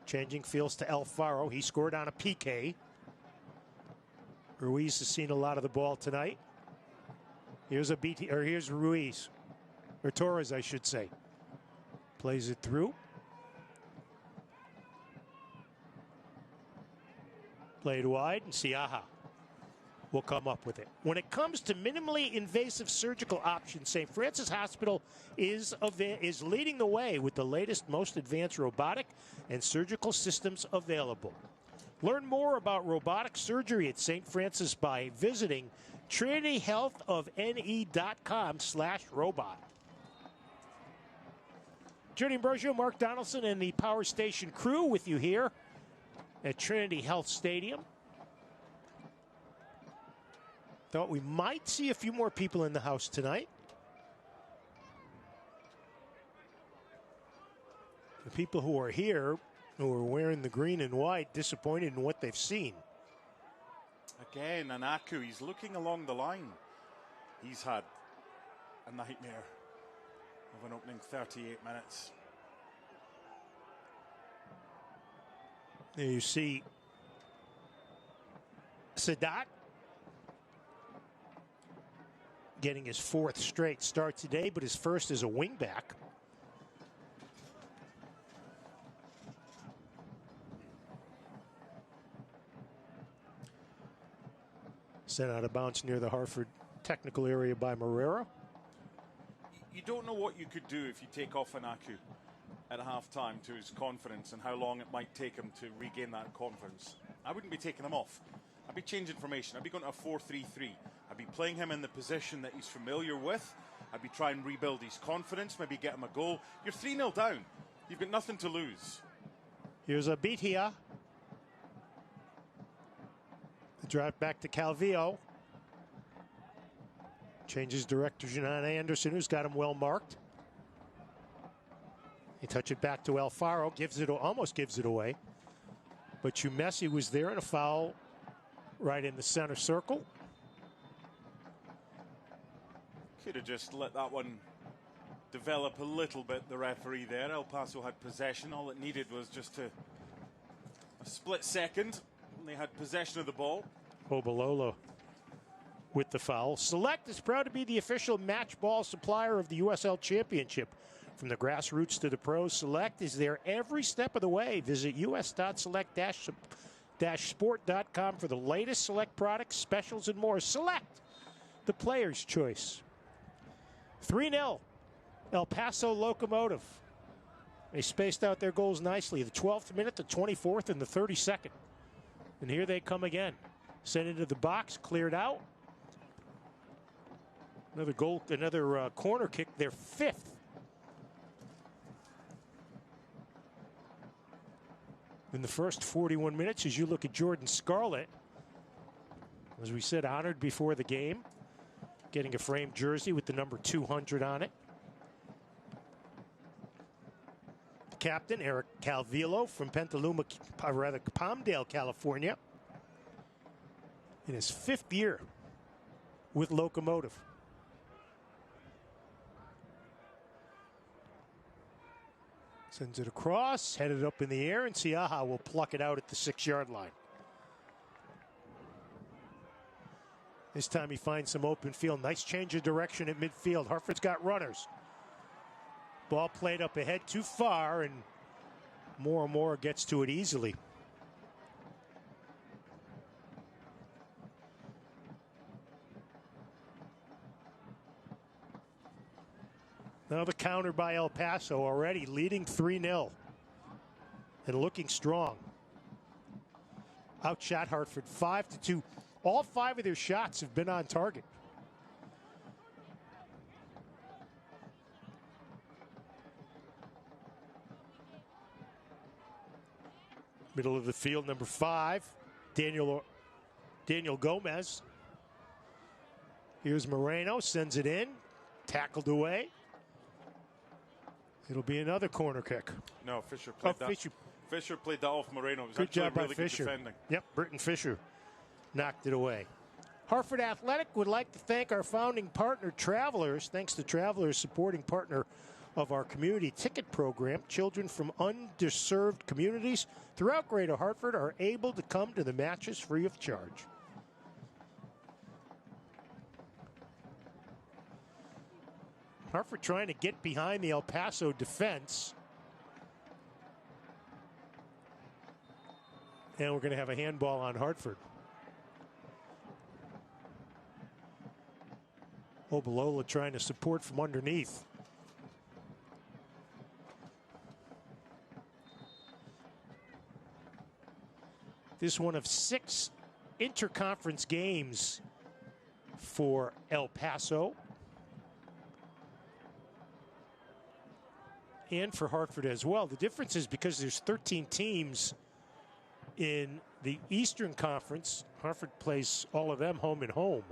Changing fields to Alfaro. He scored on a PK. Ruiz has seen a lot of the ball tonight. Here's Ruiz. Or Torres, I should say. Plays it through. Played wide, and Siaha will come up with it. When it comes to minimally invasive surgical options, St. Francis Hospital is leading the way with the latest, most advanced robotic and surgical systems available. Learn more about robotic surgery at St. Francis by visiting trinityhealthofne.com/robot. Jody Ambrosio, Mark Donaldson, and the Power Station crew with you here at Trinity Health Stadium. Thought we might see a few more people in the house tonight. The people who are here, who are wearing the green and white, disappointed in what they've seen. Again, Anaku, he's looking along the line. He's had a nightmare of an opening 38 minutes. There you see Sadat getting his 4th straight start today, but his first as a wingback. Sent out of bounds near the Hartford technical area by Moreira. You don't know what you could do if you take off Anaku at halftime to his confidence and how long it might take him to regain that confidence. I wouldn't be taking him off. I'd be changing formation. I'd be going to a 4-3-3. I'd be playing him in the position that he's familiar with I'd be trying to rebuild his confidence, maybe get him a goal. You're 3-0 down. You've got nothing to lose. Here's a beat here. The drive back to Calvillo. Changes director Janan Anderson, who's got him well marked. He touch it back to Alfaro, almost gives it away. But Messi was there in a foul right in the center circle. Could have just let that one develop a little bit, the referee there. El Paso had possession. All it needed was just a split second, and they had possession of the ball. Obalolo with the foul. Select is proud to be the official match ball supplier of the USL Championship. From the grassroots to the pros, Select is there every step of the way. Visit us.select-sport.com for the latest Select products, specials, and more. Select, the player's choice. 3-0, El Paso Locomotive. They spaced out their goals nicely. The 12th minute, the 24th, and the 32nd. And here they come again. Sent into the box, cleared out. Another goal, another corner kick, their 5th. In the first 41 minutes, as you look at Jordan Scarlett, as we said, honored before the game, getting a framed jersey with the number 200 on it. The captain, Eric Calvillo from Palmdale, California, in his 5th year with Locomotive. Sends it across, headed up in the air, and Siaha will pluck it out at the 6-yard line. This time he finds some open field. Nice change of direction at midfield. Hartford's got runners. Ball played up ahead too far, and Moore gets to it easily. Now the counter by El Paso, already leading 3-0 and looking strong. Outshot Hartford 5-2. All 5 of their shots have been on target. Middle of the field, number 5, Daniel Gomez. Here's Moreno, sends it in, tackled away. It'll be another corner kick. No, Fisher played that. Fisher played that off Moreno. It was good job by really Fisher. Good defending. Yep, Britton Fisher knocked it away. Hartford Athletic would like to thank our founding partner, Travelers. Thanks to Travelers, supporting partner of our community ticket program. Children from underserved communities throughout Greater Hartford are able to come to the matches free of charge. Hartford trying to get behind the El Paso defense. And we're going to have a handball on Hartford. Obalolo trying to support from underneath. This one of 6 interconference games for El Paso. And for Hartford as well. The difference is because there's 13 teams in the Eastern Conference, Hartford plays all of them home and home.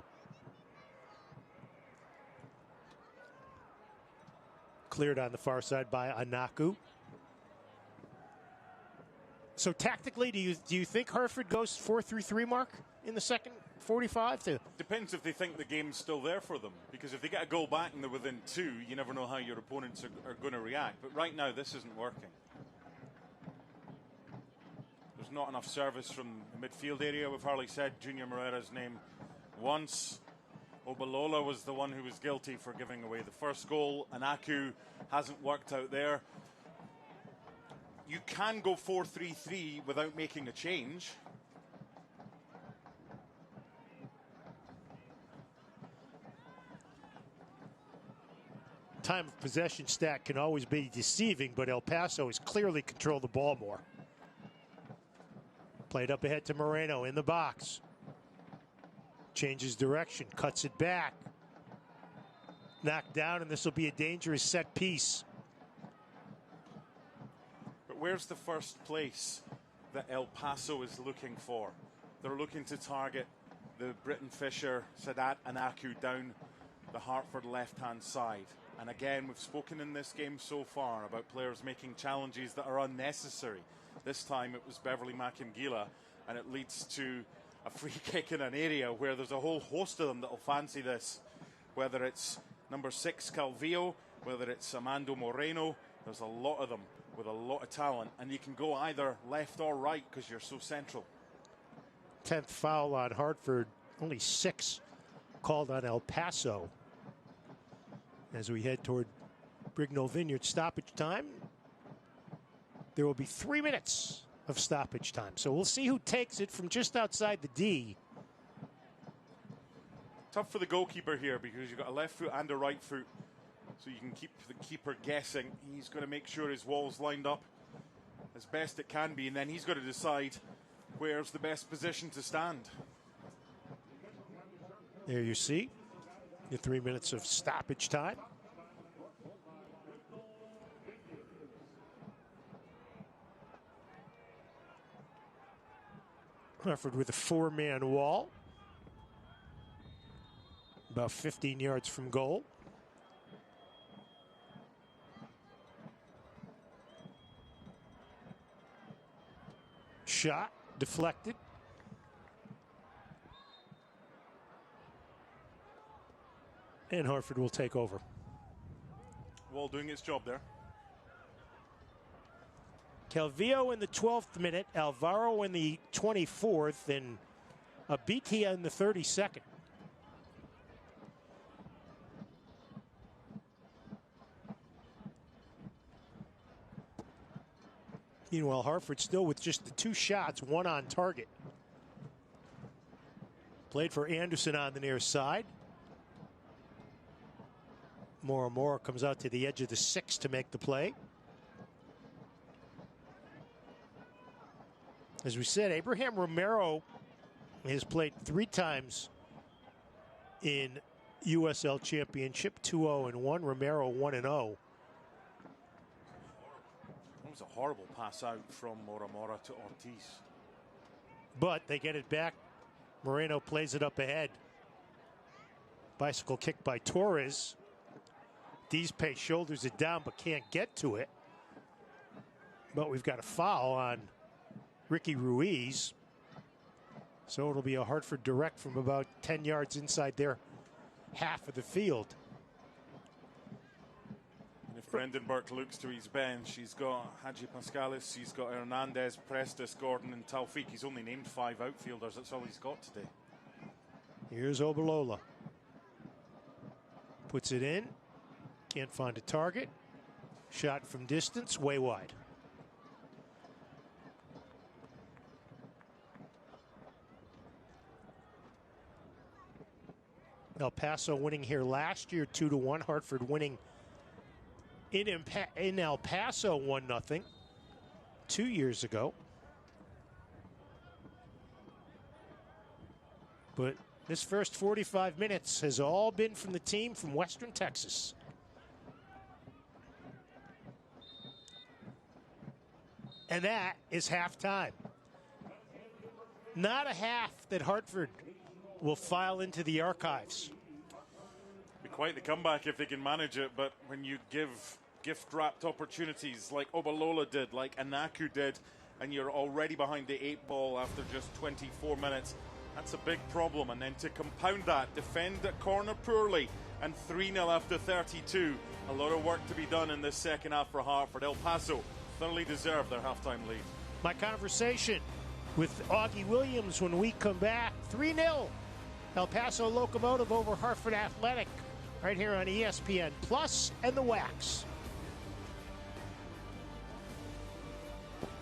Cleared on the far side by Anaku. So tactically, do you think Hartford goes 4-3-3 mark in the second 45? Depends if they think the game's still there for them. Because if they get a goal back and they're within 2, you never know how your opponents are going to react. But right now, this isn't working. There's not enough service from the midfield area. We've hardly said Junior Moreira's name once. Obalolo was the one who was guilty for giving away the first goal. Anaku hasn't worked out there. You can go 4-3-3 without making a change. Time of possession stat can always be deceiving, but El Paso has clearly controlled the ball more. Played up ahead to Moreno in the box. Changes direction, cuts it back. knocked down, and this will be a dangerous set piece. But where's the first place that El Paso is looking for? They're looking to target the Britton Fisher, Sadat Anaku down the Hartford left-hand side. And again, we've spoken in this game so far about players making challenges that are unnecessary. This time it was Beverly Makingila, and it leads to a free kick in an area where there's a whole host of them that will fancy this. Whether it's number 6 Calvillo, whether it's Amando Moreno, there's a lot of them with a lot of talent, and you can go either left or right because you're so central. 10th foul on Hartford, only 6 called on El Paso. As we head toward Brignall Vineyard stoppage time, there will be 3 minutes of stoppage time. So we'll see who takes it from just outside the D. Tough for the goalkeeper here because you've got a left foot and a right foot. So you can keep the keeper guessing. He's going to make sure his wall's lined up as best it can be, and then he's got to decide where's the best position to stand. There you see the 3 minutes of stoppage time. Hartford with a 4-man wall, about 15 yards from goal. Shot deflected. And Hartford will take over. Wall doing its job there. Calvillo in the 12th minute, Alvaro in the 24th, and Abitia in the 32nd. Meanwhile, Hartford still with just the 2 shots, 1 on target. Played for Anderson on the near side. Mora comes out to the edge of the 6 to make the play. As we said, Abraham Romero has played 3 times in USL Championship, 2-0-1. Romero 1-0. That was a horrible pass out from Mora to Ortiz. But they get it back. Moreno plays it up ahead. Bicycle kick by Torres. Dizpe shoulders it down but can't get to it. But we've got a foul on Ricky Ruiz. So it'll be a Hartford direct from about 10 yards inside their half of the field. And if Brendan Burke looks to his bench, he's got Haji Pascalis, he's got Hernandez, Prestes, Gordon, and Taufik. He's only named 5 outfielders. That's all he's got today. Here's Obalola. Puts it in. Can't find a target. Shot from distance, way wide. El Paso winning here last year 2-1. Hartford winning in El Paso 1-0 2 years ago. But this first 45 minutes has all been from the team from Western Texas. And that is halftime. Not a half that Hartford will file into the archives. Be quite the comeback if they can manage it, but when you give gift-wrapped opportunities like Obalola did, like Anaku did, and you're already behind the 8 ball after just 24 minutes, that's a big problem. And then to compound that, defend the corner poorly, and 3-0 after 32. A lot of work to be done in this second half for Hartford. El Paso thoroughly deserve their halftime lead. My conversation with Augie Williams when we come back. 3-0. El Paso Locomotive over Hartford Athletic right here on ESPN Plus and the Wax.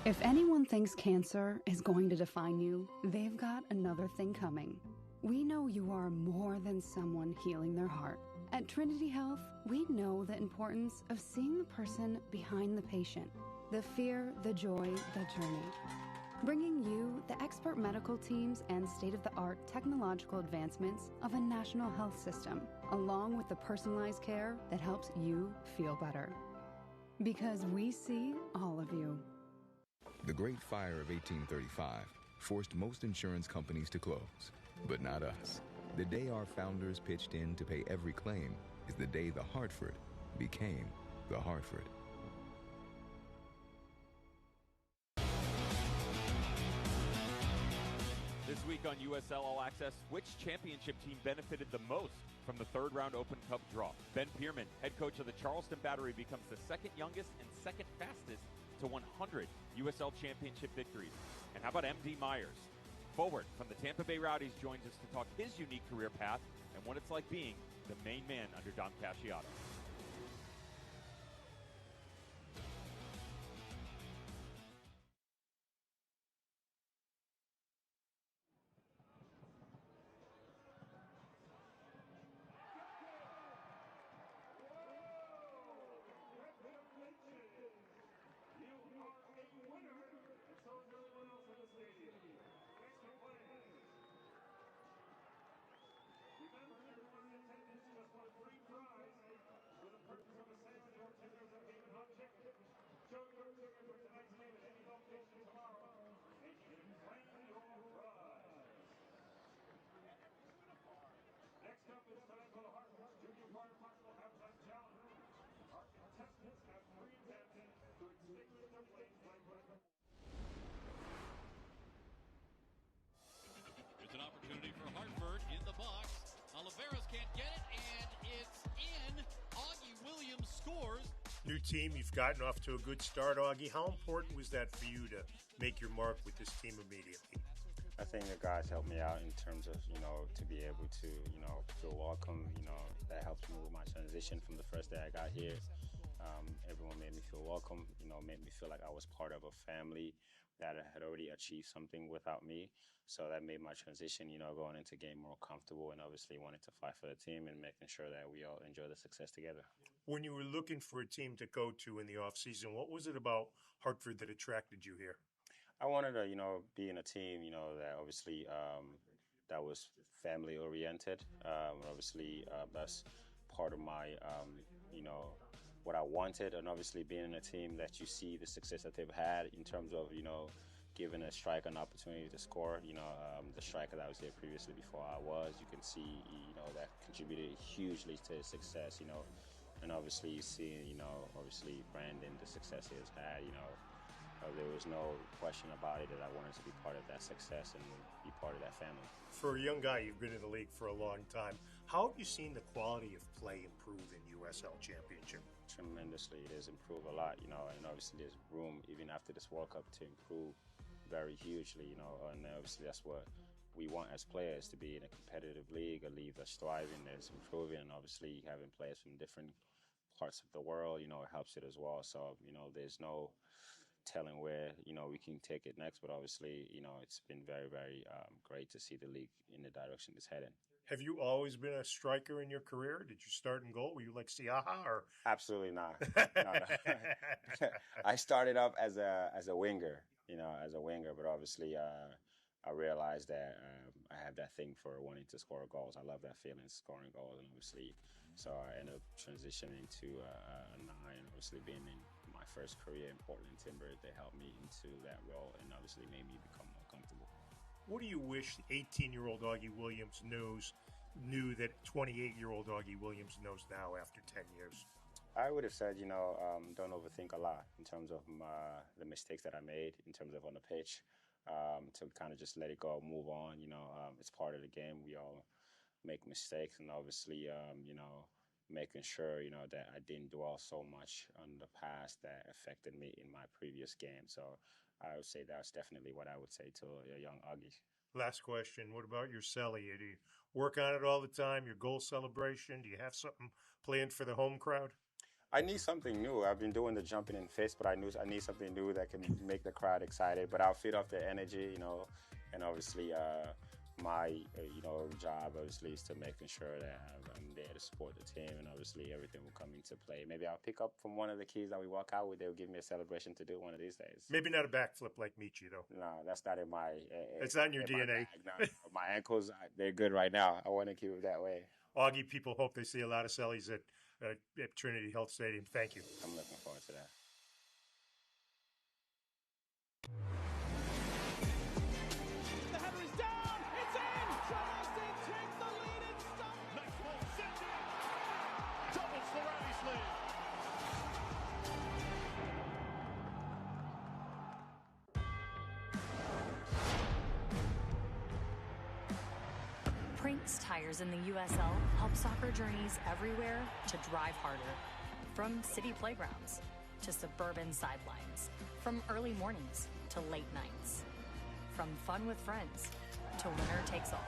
If anyone thinks cancer is going to define you, they've got another thing coming. We know you are more than someone healing their heart. At Trinity Health, we know the importance of seeing the person behind the patient. The fear, the joy, the journey. bringing you the expert medical teams and state-of-the-art technological advancements of a national health system, along with the personalized care that helps you feel better. Because we see all of you. The Great Fire of 1835 forced most insurance companies to close, but not us. The day our founders pitched in to pay every claim is the day the Hartford became the Hartford. This week on USL All Access, which championship team benefited the most from the third-round Open Cup draw? Ben Pierman, head coach of the Charleston Battery, becomes the second youngest and second fastest to 100 USL Championship victories. And how about M.D. Myers? Forward from the Tampa Bay Rowdies joins us to talk his unique career path and what it's like being the main man under Dom Casciato. There's an opportunity for Hartford in the box. Oliveras can't get it, and it's in. Augie Williams scores. New team, you've gotten off to a good start, Augie. How important was that for you to make your mark with this team immediately? I think the guys helped me out in terms of, to be able to, feel welcome. That helped me with my transition from the first day I got here. Everyone made me feel welcome, made me feel like I was part of a family that had already achieved something without me. So that made my transition, going into game more comfortable, and obviously wanted to fight for the team and making sure that we all enjoy the success together. When you were looking for a team to go to in the offseason, what was it about Hartford that attracted you here? I wanted to, be in a team, that obviously that was family oriented. Obviously, that's part of my, what I wanted, and obviously being in a team that you see the success that they've had in terms of, giving a striker an opportunity to score. The striker that was there previously before I was, you can see, that contributed hugely to his success, and obviously you see, obviously Brandon, the success he has had, there was no question about it that I wanted to be part of that success and be part of that family. For a young guy, you've been in the league for a long time. How have you seen the quality of play improve in USL Championship? Tremendously. It has improved a lot, and obviously there's room even after this World Cup to improve very hugely, and obviously that's what we want as players, to be in a competitive league, a league that's thriving, that's improving, and obviously having players from different parts of the world, it helps it as well. So, there's no telling where, we can take it next, but obviously, it's been very, very great to see the league in the direction it's heading. Have you always been a striker in your career? Did you start in goal? Were you like Siaha or? Absolutely not. No. I started up as a winger, but obviously I realized that I have that thing for wanting to score goals. I love that feeling, scoring goals, and obviously, so I ended up transitioning to a 9, obviously being in my first career in Portland Timbers. They helped me into that role and obviously made me become more comfortable. What do you wish 18-year-old Augie Williams knew that 28-year-old Augie Williams knows now after 10 years? I would have said, don't overthink a lot in terms of the mistakes that I made in terms of on the pitch, to kind of just let it go, move on. It's part of the game. We all make mistakes, and obviously, making sure, that I didn't dwell so much on the past that affected me in my previous game. So I would say that's definitely what I would say to a young Augie. Last question. What about your celly? Do you work on it all the time? Your goal celebration? Do you have something planned for the home crowd? I need something new. I've been doing the jumping in fist, but I need something new that can make the crowd excited. But I'll feed off their energy, and obviously my job obviously is to making sure that I'm there to support the team, and obviously everything will come into play. Maybe I'll pick up from one of the kids that we walk out with. They'll give me a celebration to do one of these days. Maybe not a backflip like Michi, though. No, that's not in my. It's not in your DNA. No, my ankles, they're good right now. I want to keep it that way. Augie, people hope they see a lot of Sellies at Trinity Health Stadium. Thank you. I'm looking forward to that. The header is down. It's in. Charleston takes the lead and stops. Nice ball sent in. Doubles the Rowdies lead. Prinks Tires in the USL help soccer journeys everywhere to drive harder. From city playgrounds to suburban sidelines. From early mornings to late nights. From fun with friends to winner takes all.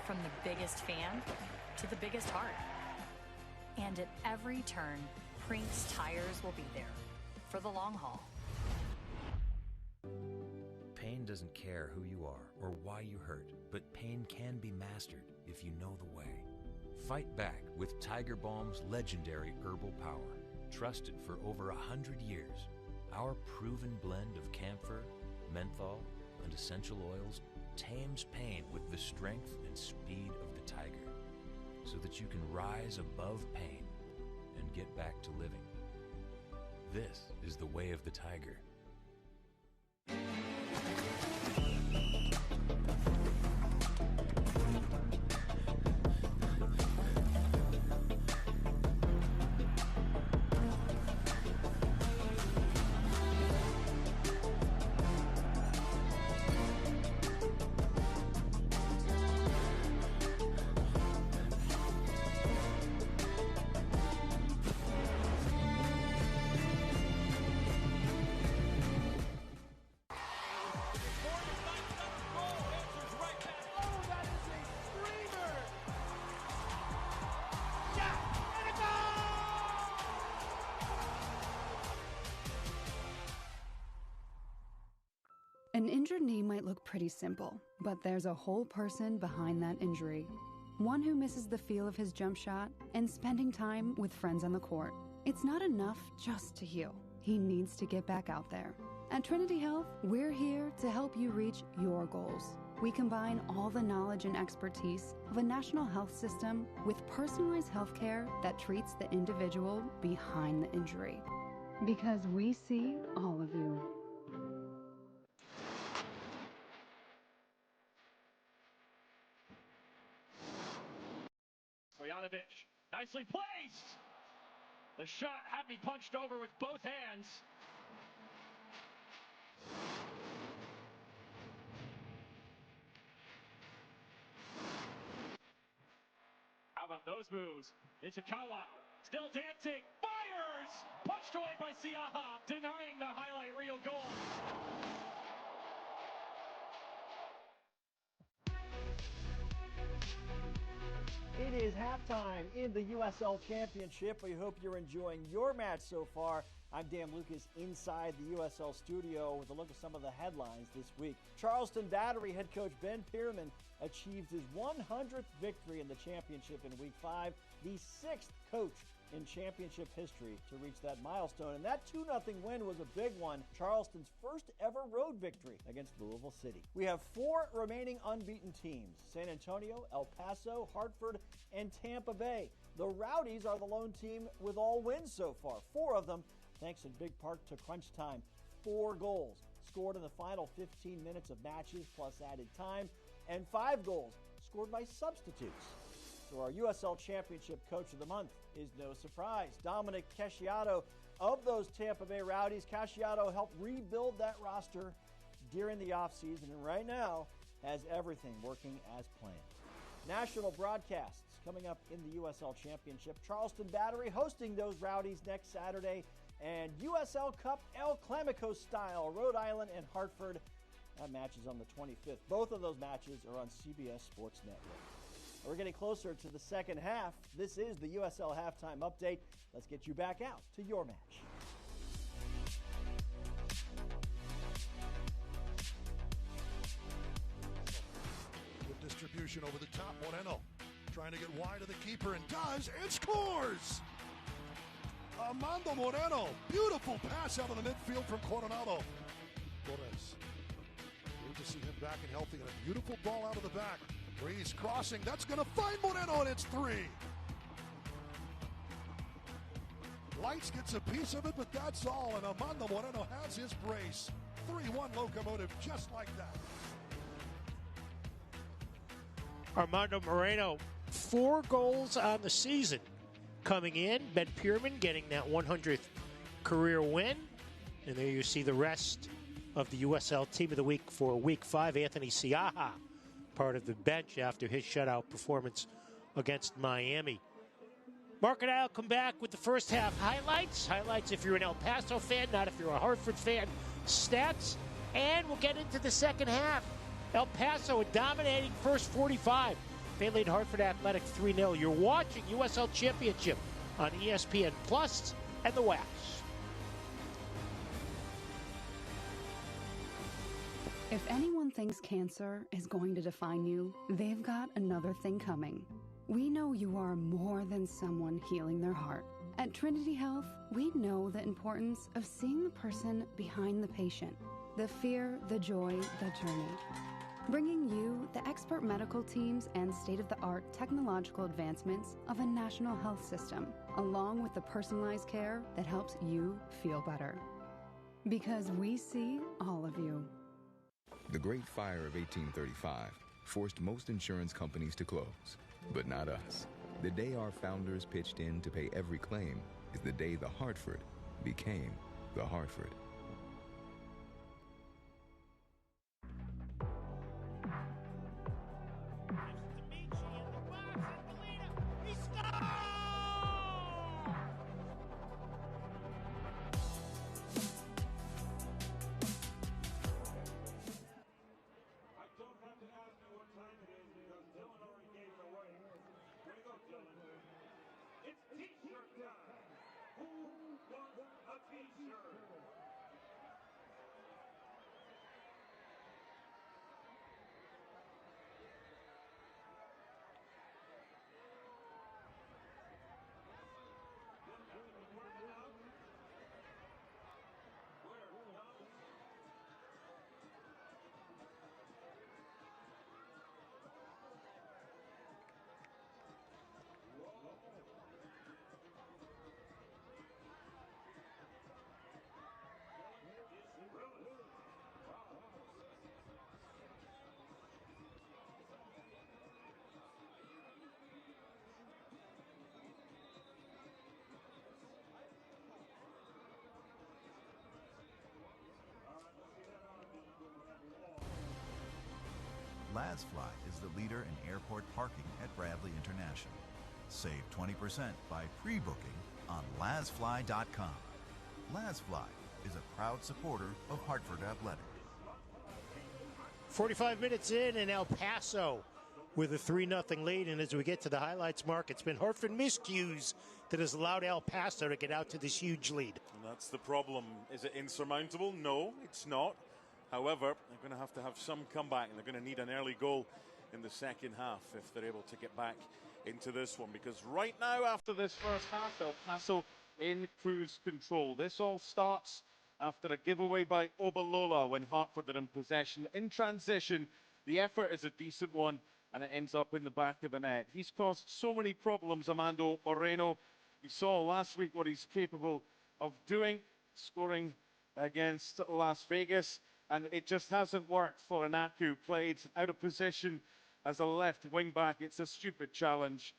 From the biggest fan to the biggest heart. And at every turn, Prinks Tires will be there for the long haul. Pain doesn't care who you are or why you hurt, but pain can be mastered if you know the way. Fight back with Tiger Balm's legendary herbal power. Trusted for over 100 years, our proven blend of camphor, menthol, and essential oils tames pain with the strength and speed of the tiger, so that you can rise above pain and get back to living. This is the way of the tiger. An injured knee might look pretty simple, but there's a whole person behind that injury. One who misses the feel of his jump shot and spending time with friends on the court. It's not enough just to heal. He needs to get back out there. At Trinity Health, we're here to help you reach your goals. We combine all the knowledge and expertise of a national health system with personalized health care that treats the individual behind the injury. Because we see all of you. Stojanovic, nicely placed! The shot had me punched over with both hands. How about those moves? Ichikawa, still dancing, fires! Punched away by Siaha, denying the highlight reel goal. It is halftime in the USL Championship. We hope you're enjoying your match so far. I'm Dan Lucas inside the USL studio with a look at some of the headlines this week. Charleston Battery head coach Ben Pierman achieved his 100th victory in the championship in Week 5, the 6th coach in championship history to reach that milestone. And that 2-0 win was a big one, Charleston's first ever road victory against Louisville City. We have 4 remaining unbeaten teams: San Antonio, El Paso, Hartford, and Tampa Bay. The Rowdies are the lone team with all wins so far, 4 of them thanks in big part to crunch time. 4 goals scored in the final 15 minutes of matches plus added time, and 5 goals scored by substitutes. So our USL Championship Coach of the Month is no surprise. Dominic Casciato of those Tampa Bay Rowdies. Casciato helped rebuild that roster during the offseason and right now has everything working as planned. National broadcasts coming up in the USL Championship. Charleston Battery hosting those Rowdies next Saturday, and USL Cup El Clamico style, Rhode Island and Hartford. That match is on the 25th. Both of those matches are on CBS Sports Network. We're getting closer to the second half. This is the USL Halftime Update. Let's get you back out to your match. With the distribution over the top. Moreno trying to get wide of the keeper and does, and scores! Armando Moreno, beautiful pass out of the midfield from Coronado. Torres, great to see him back and healthy, and a beautiful ball out of the back. Breeze crossing, that's going to find Moreno, and it's 3. Lights gets a piece of it, but that's all, and Armando Moreno has his brace. 3-1 Locomotive, just like that. Armando Moreno, 4 goals on the season coming in. Ben Pierman getting that 100th career win. And there you see the rest of the USL Team of the Week for Week 5. Anthony Siaha, part of the bench after his shutout performance against Miami. Mark and I will come back with the first half highlights. Highlights if you're an El Paso fan, not if you're a Hartford fan. Stats. And we'll get into the second half. El Paso a dominating first 45. They lead Hartford Athletic 3-0. You're watching USL Championship on ESPN Plus and the WAX. If anyone thinks cancer is going to define you, they've got another thing coming. We know you are more than someone healing their heart. At Trinity Health, we know the importance of seeing the person behind the patient, the fear, the joy, the journey. Bringing you the expert medical teams and state-of-the-art technological advancements of a national health system, along with the personalized care that helps you feel better. Because we see all of you. The Great Fire of 1835 forced most insurance companies to close, but not us. The day our founders pitched in to pay every claim is the day the Hartford became the Hartford. LazFly is the leader in airport parking at Bradley International. Save 20% by pre-booking on lazfly.com. LazFly is a proud supporter of Hartford Athletic. 45 minutes in, and El Paso with a 3-0 lead. And as we get to the highlights, Mark, it's been Hartford miscues that has allowed El Paso to get out to this huge lead. And that's the problem. Is it insurmountable? No, it's not. However, they're going to have some comeback, and they're going to need an early goal in the second half if they're able to get back into this one. Because right now, after this first half, El Paso in cruise control. This all starts after a giveaway by Obalola when Hartford are in possession. In transition, the effort is a decent one, and it ends up in the back of the net. He's caused so many problems, Armando Moreno. We saw last week what he's capable of doing, scoring against Las Vegas. And it just hasn't worked for Anaku, played out of position as a left wing back. It's a stupid challenge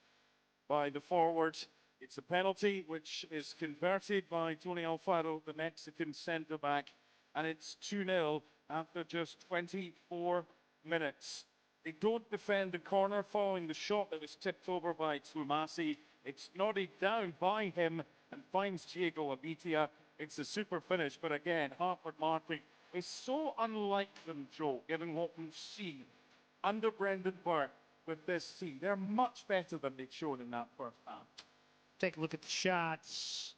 by the forward. It's a penalty, which is converted by Tony Alfaro, the Mexican centre back. And it's 2-0 after just 24 minutes. They don't defend the corner following the shot that was tipped over by Tumasi. It's nodded down by him and finds Diego Abitia. It's a super finish, but again, Hartford marking is so unlike them, Joe, given what we've seen under Brendan Burke with this team. They're much better than they've shown in that first half. Take a look at the shots.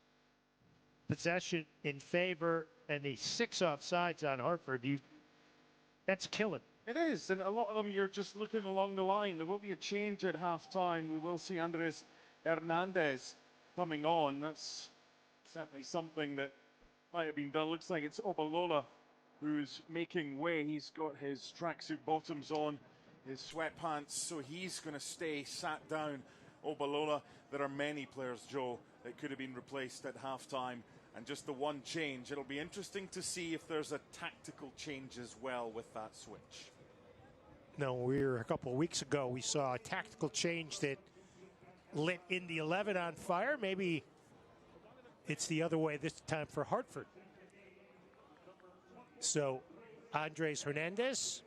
Possession in favor, and the 6 offsides on Hartford. That's killing. It is, and a lot of them you're just looking along the line. There will be a change at half-time. We will see Andres Hernandez coming on. That's certainly something that might have been done. Looks like it's Obalola who's making way. He's got his tracksuit bottoms on, his sweatpants, so he's going to stay sat down. Obalola, there are many players, Joe, that could have been replaced at halftime, and just the one change. It'll be interesting to see if there's a tactical change as well with that switch. No, a couple of weeks ago, we saw a tactical change that lit Indy 11 on fire. Maybe it's the other way this time for Hartford. So, Andres Hernandez,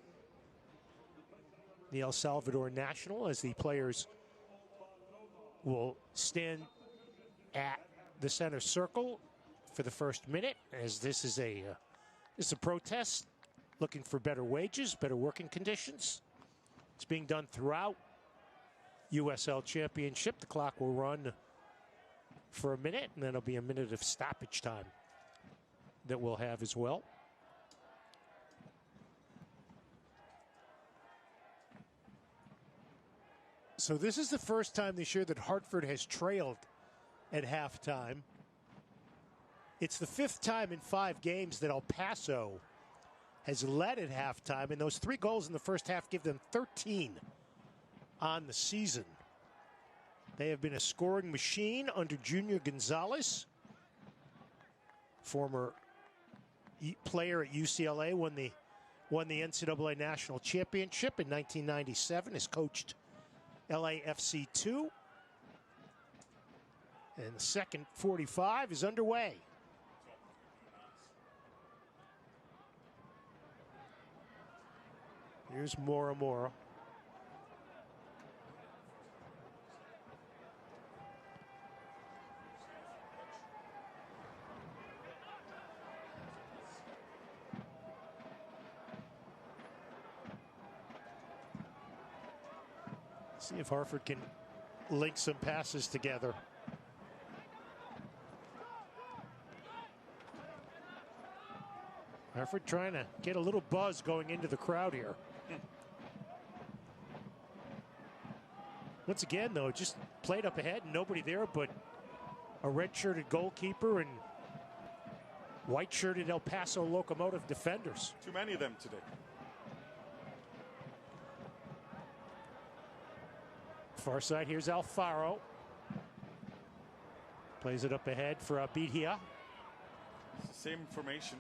the El Salvador national, as the players will stand at the center circle for the first minute, as this is a protest looking for better wages, better working conditions. It's being done throughout USL Championship. The clock will run for a minute, and then there'll be a minute of stoppage time that we'll have as well. So this is the first time this year that Hartford has trailed at halftime. It's the 5th time in 5 games that El Paso has led at halftime, and those 3 goals in the first half give them 13 on the season. They have been a scoring machine under Junior Gonzalez, former player at UCLA, won the NCAA National Championship in 1997, has coached LAFC 2. And the second 45 is underway. Here's Mora Mora. See if Hartford can link some passes together. Hartford trying to get a little buzz going into the crowd here. Once again, though, just played up ahead, nobody there but a red-shirted goalkeeper and white-shirted El Paso Locomotive defenders. Too many of them today. Far side, here's Alfaro. Plays it up ahead for Abidhia. It's the same formation.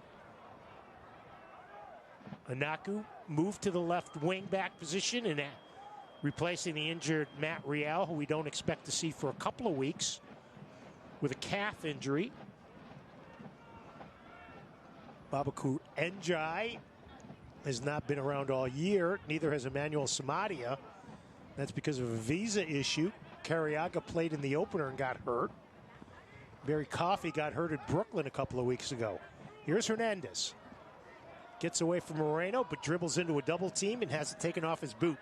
Anaku moved to the left wing back position and replacing the injured Matt Real, who we don't expect to see for a couple of weeks with a calf injury. Babaku Njai has not been around all year. Neither has Emmanuel Samadia. That's because of a visa issue. Carriaga played in the opener and got hurt. Barry Coffey got hurt at Brooklyn a couple of weeks ago. Here's Hernandez. Gets away from Moreno, but dribbles into a double team and has it taken off his boot.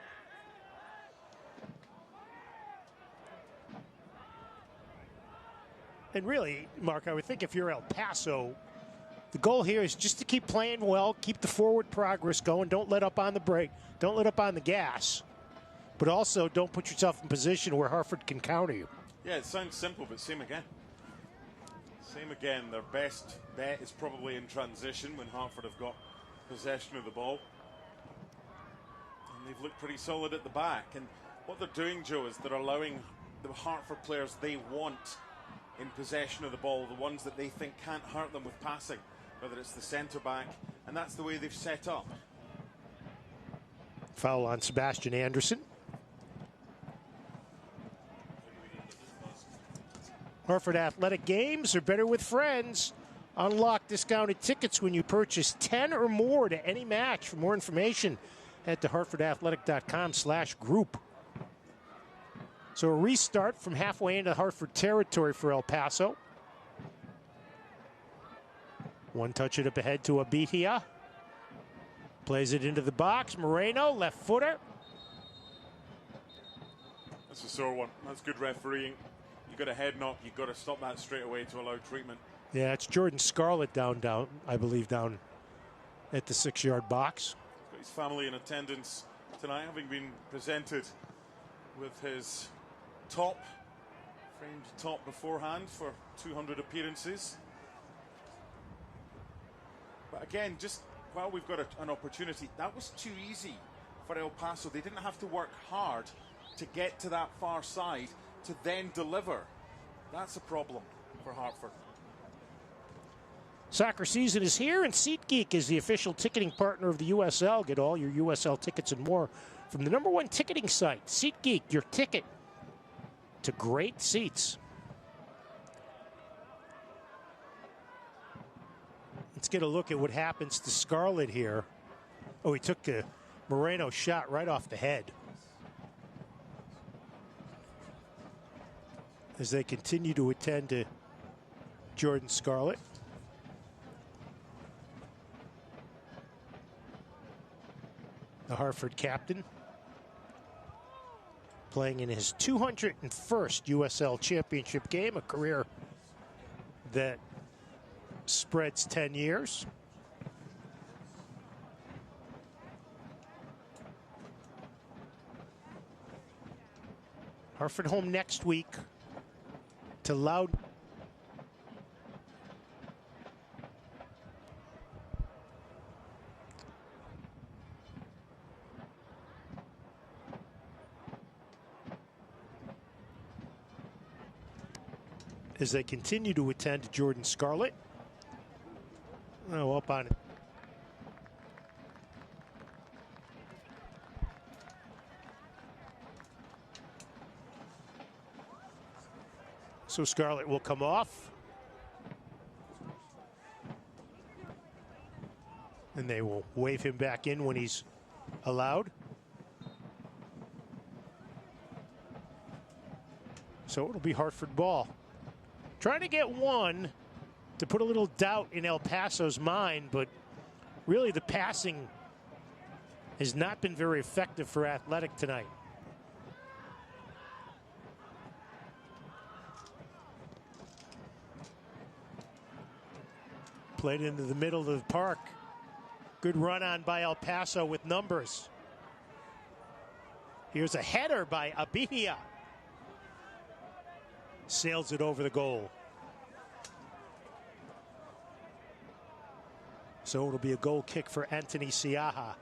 And really, Mark, I would think if you're El Paso, the goal here is just to keep playing well, keep the forward progress going, don't let up on the brake, don't let up on the gas, but also don't put yourself in position where Hartford can counter you. Yeah, it sounds simple, but same again. Same again. Their best bet is probably in transition when Hartford have got possession of the ball. And they've looked pretty solid at the back. And what they're doing, Joe, is they're allowing the Hartford players they want in possession of the ball, the ones that they think can't hurt them with passing, whether it's the centre back, and that's the way they've set up. Foul on Sebastian Anderson. Hartford Athletic games are better with friends. Unlock discounted tickets when you purchase 10 or more to any match. For more information, head to hartfordathletic.com/group. So a restart from halfway into Hartford territory for El Paso. One touch it up ahead to Abidhia. Plays it into the box. Moreno, left footer. That's a sore one. That's good refereeing. You got a head knock. You've got to stop that straight away to allow treatment. Yeah, it's Jordan Scarlett down, I believe, down at the 6-yard box. He's got his family in attendance tonight, having been presented with his top, framed top beforehand for 200 appearances. But again, just while we've got an opportunity, that was too easy for El Paso. They didn't have to work hard to get to that far side to then deliver. That's a problem for Hartford. Soccer season is here, and SeatGeek is the official ticketing partner of the USL. Get all your USL tickets and more from the #1 ticketing site, SeatGeek, your ticket to great seats. Let's get a look at what happens to Scarlett here. Oh, he took a Moreno shot right off the head. As they continue to attend to Jordan Scarlett. The Hartford captain, playing in his 201st USL Championship game, a career that spreads 10 years. Hartford home next week to Loud. As they continue to attend to Jordan Scarlett. Oh, up on it. So Scarlett will come off. And they will wave him back in when he's allowed. So it'll be Hartford ball. Trying to get one to put a little doubt in El Paso's mind, but really the passing has not been very effective for Athletic tonight. Played into the middle of the park. Good run on by El Paso with numbers. Here's a header by Abihia. Sails it over the goal. So it'll be a goal kick for Anthony Siaha.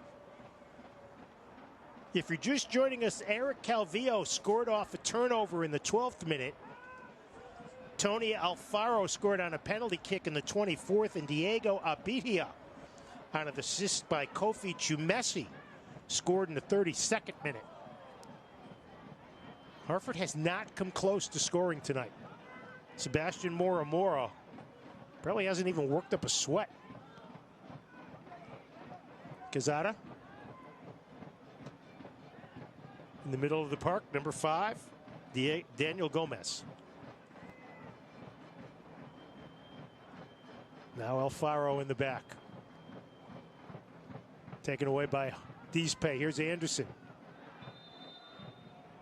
If you're just joining us, Eric Calvillo scored off a turnover in the 12th minute. Tony Alfaro scored on a penalty kick in the 24th, and Diego Abihia on an assist by Kofi Chumesi scored in the 32nd minute. Hartford has not come close to scoring tonight. Sebastian Mora probably hasn't even worked up a sweat. Quezada in the middle of the park, number 5, Daniel Gomez. Now Alfaro in the back. Taken away by Dizpe. Here's Anderson.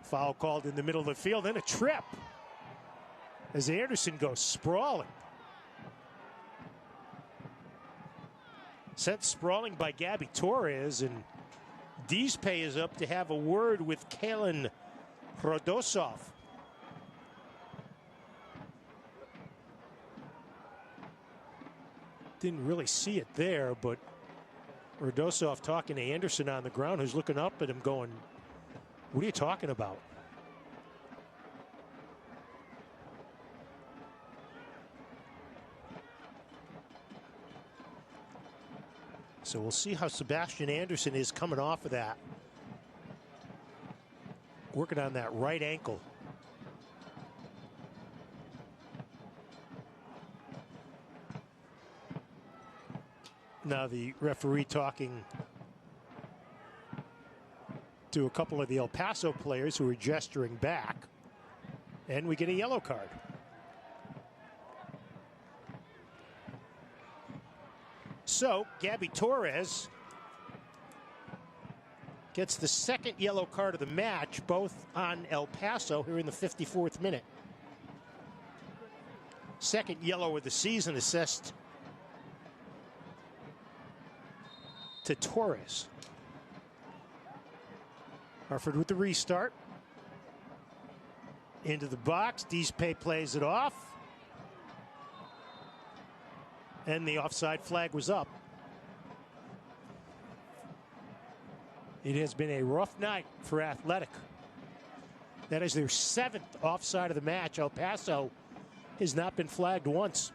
Foul called in the middle of the field, then a trip as Anderson goes sprawling. Sent sprawling by Gabby Torres, and Dizpe is up to have a word with Kalen Rodosov. Didn't really see it there, but Rodosov talking to Anderson on the ground, who's looking up at him going, what are you talking about? So we'll see how Sebastian Anderson is coming off of that. Working on that right ankle. Now the referee talking to a couple of the El Paso players who are gesturing back, and we get a yellow card. So Gabby Torres gets the second yellow card of the match, both on El Paso here in the 54th minute. Second yellow of the season assessed to Torres. Hartford with the restart. Into the box. Deespe plays it off. And the offside flag was up. It has been a rough night for Athletic. That is their 7th offside of the match. El Paso has not been flagged once.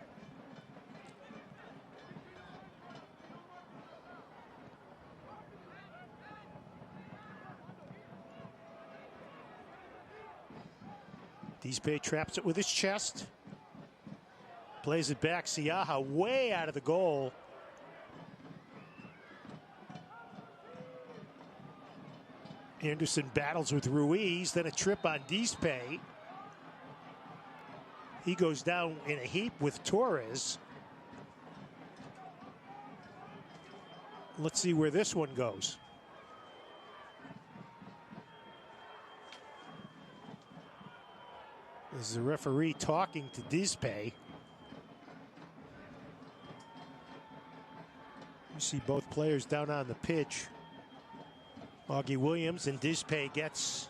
Deespe traps it with his chest. Plays it back. Siaha way out of the goal. Anderson battles with Ruiz. Then a trip on Deespe. He goes down in a heap with Torres. Let's see where this one goes. This is the referee talking to Deespe. You see both players down on the pitch. Augie Williams, and Deespe gets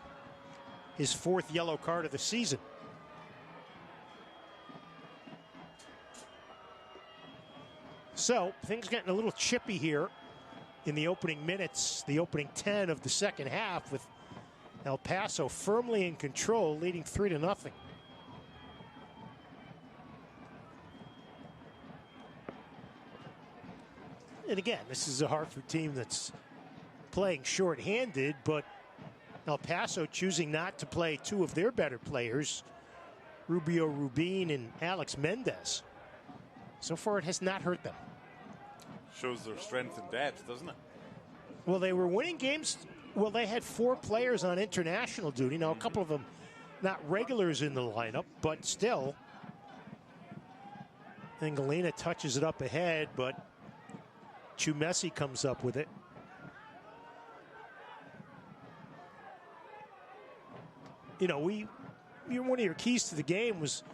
his 4th yellow card of the season. So things getting a little chippy here in the opening minutes, the opening 10 of the second half, with El Paso firmly in control, leading 3-0. And again, this is a Hartford team that's playing short-handed, but El Paso choosing not to play 2 of their better players, Rubio Rubin and Alex Mendez. So far, it has not hurt them. Shows their strength and depth, doesn't it? Well, they were winning games. Well, they had 4 players on international duty. Now, a couple of them not regulars in the lineup, but still. Angelina touches it up ahead, but Chumesi comes up with it. You know, one of your keys to the game was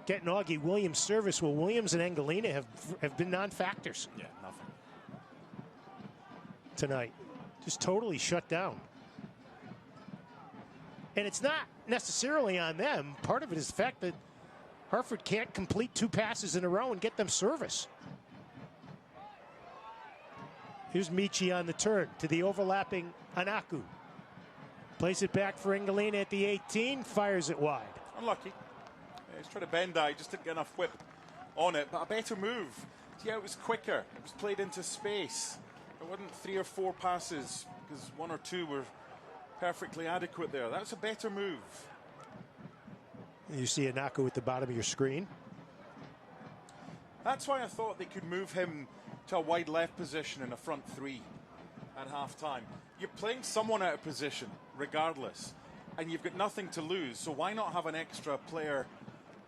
getting Augie Williams service. Well, Williams and Angelina have been non-factors. Yeah, nothing. Tonight. Just totally shut down. And it's not necessarily on them. Part of it is the fact that Hartford can't complete 2 passes in a row and get them service. Here's Michi on the turn to the overlapping Anaku. Plays it back for Angelina at the 18, fires it wide. Unlucky. Yeah, he's trying to bend that, he just didn't get enough whip on it, but a better move. Yeah, it was quicker. It was played into space. It wasn't 3 or 4 passes, because 1 or 2 were perfectly adequate there. That's a better move. You see Anaku at the bottom of your screen. That's why I thought they could move him to a wide left position in a front 3 at half-time. You're playing someone out of position, regardless, and you've got nothing to lose, so why not have an extra player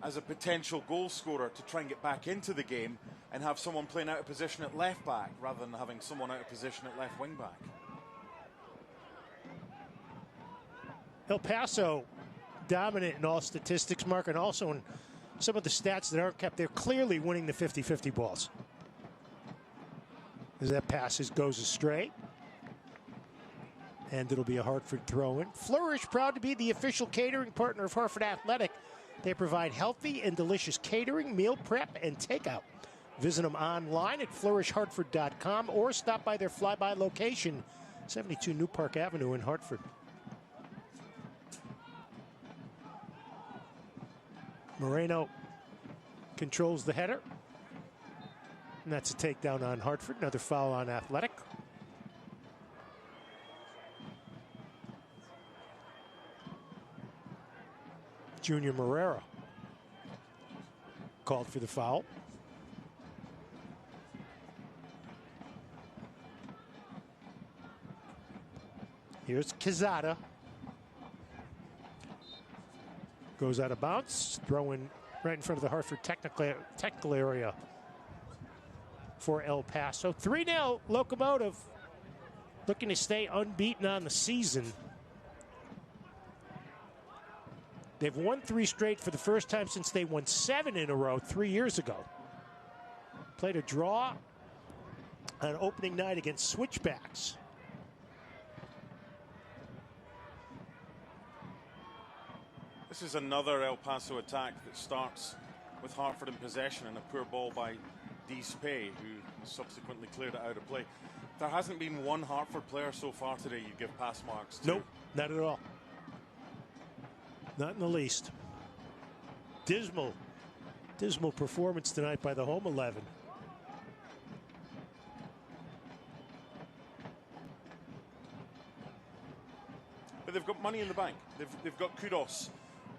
as a potential goal scorer to try and get back into the game and have someone playing out of position at left back rather than having someone out of position at left wing back? El Paso dominant in all statistics, Mark, and also in some of the stats that aren't kept. They're clearly winning the 50-50 balls. As that pass goes astray. And it'll be a Hartford throw-in. Flourish, proud to be the official catering partner of Hartford Athletic. They provide healthy and delicious catering, meal prep, and takeout. Visit them online at flourishhartford.com or stop by their flyby location, 72 New Park Avenue in Hartford. Moreno controls the header. And that's a takedown on Hartford. Another foul on Athletic. Junior Morera called for the foul. Here's Quezada. Goes out of bounds. Throwing right in front of the Hartford technical area for El Paso. 3-0 Locomotive, looking to stay unbeaten on the season. They've won 3 straight for the first time since they won 7 in a row 3 years ago. Played a draw on opening night against Switchbacks. This is another El Paso attack that starts with Hartford in possession and a poor ball by D. Spey, who subsequently cleared it out of play. There hasn't been one Hartford player so far today you give pass marks to. Nope, not at all. Not in the least. Dismal performance tonight by the home 11. But they've got money in the bank. They've got kudos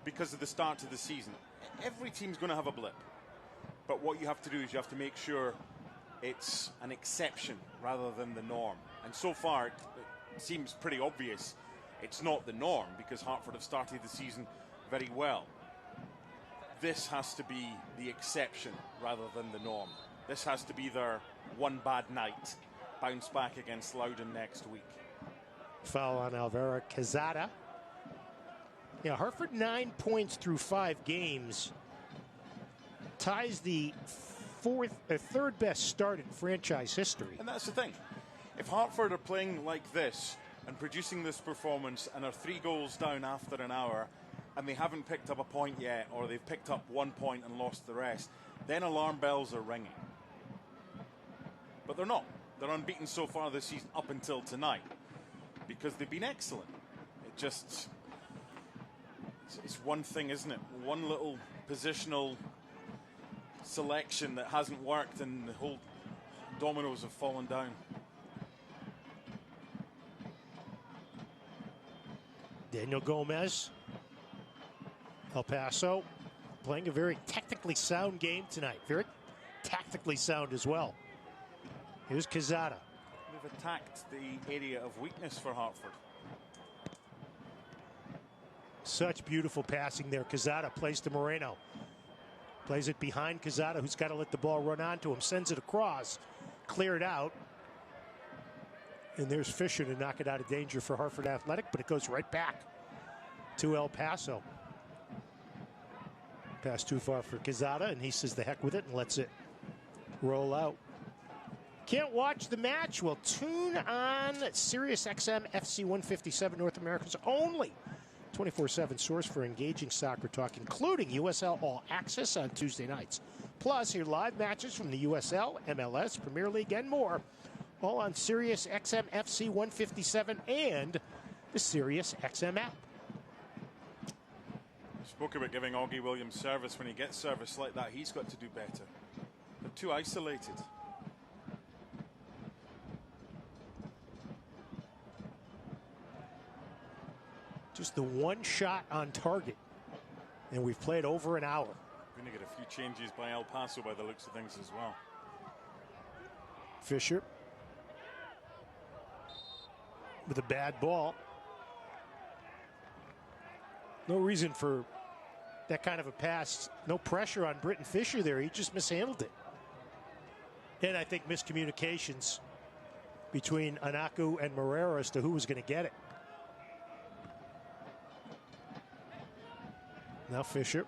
because of the start to the season. Every team's going to have a blip. But what you have to do is you have to make sure it's an exception rather than the norm. And so far, it seems pretty obvious it's not the norm because Hartford have started the season very well. This has to be the exception rather than the norm. This has to be their one bad night. Bounce back against Loudoun next week. Foul on Alvaro Quezada. Yeah, Hartford 9 points through 5 games. Ties the third best start in franchise history. And that's the thing. If Hartford are playing like this and producing this performance and are 3 goals down after an hour and they haven't picked up a point yet, or they've picked up 1 point and lost the rest, then alarm bells are ringing. But they're not. They're unbeaten so far this season up until tonight because they've been excellent. It's one thing, isn't it? One little positional selection that hasn't worked and the whole dominoes have fallen down. Daniel Gomez, El Paso, playing a very technically sound game tonight. Very tactically sound as well. Here's Quezada. They've attacked the area of weakness for Hartford. Such beautiful passing there. Quezada plays to Moreno. Plays it behind Quezada, who's got to let the ball run onto him. Sends it across. Cleared out. And there's Fisher to knock it out of danger for Hartford Athletic, but it goes right back to El Paso. Pass too far for Quezada, and he says the heck with it and lets it roll out. Can't watch the match? Well, tune on Sirius XM FC 157, North America's only 24/7 source for engaging soccer talk, including USL All Access on Tuesday nights. Plus, hear live matches from the USL, MLS, Premier League, and more, all on Sirius XM FC 157 and the Sirius XM app. Spoke about giving Augie Williams service. When he gets service like that, he's got to do better. They're too isolated. Just the one shot on target, and we've played over an hour. Going to get a few changes by El Paso by the looks of things as well. Fisher with a bad ball. No reason for that kind of a pass. No pressure on Britton Fisher there. He just mishandled it. And I think miscommunications between Anaku and Marrero as to who was going to get it. Now Fisher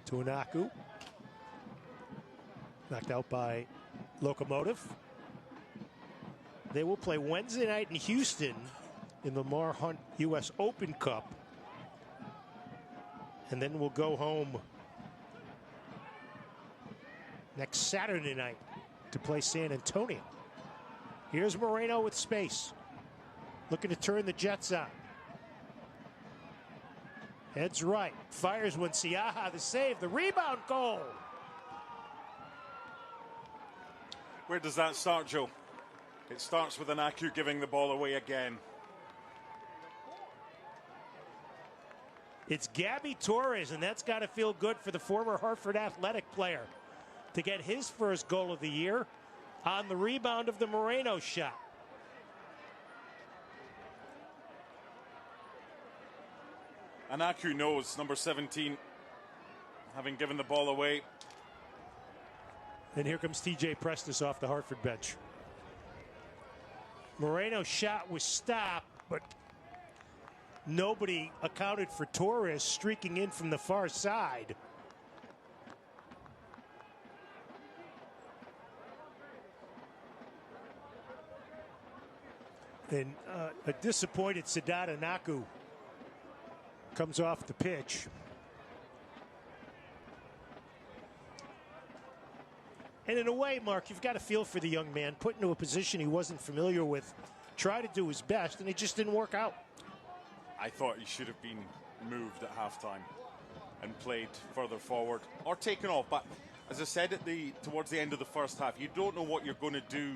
to Anaku. Knocked out by Locomotive. They will play Wednesday night in Houston in the Mar Hunt U.S. Open Cup. And then we'll go home next Saturday night to play San Antonio. Here's Moreno with space. Looking to turn the Jets on. Heads right. Fires one. Siaha the save. The rebound goal. Where does that start, Joe? It starts with Anaku giving the ball away again. It's Gabby Torres, and that's got to feel good for the former Hartford Athletic player to get his first goal of the year on the rebound of the Moreno shot. Anaku knows, number 17, having given the ball away. And here comes TJ Prestis off the Hartford bench. Moreno's shot was stopped, but nobody accounted for Torres streaking in from the far side. And a disappointed Sadat Anaku comes off the pitch. And in a way, Mark, you've got to feel for the young man, put into a position he wasn't familiar with, try to do his best, and it just didn't work out. I thought he should have been moved at halftime and played further forward or taken off. But as I said towards the end of the first half, you don't know what you're going to do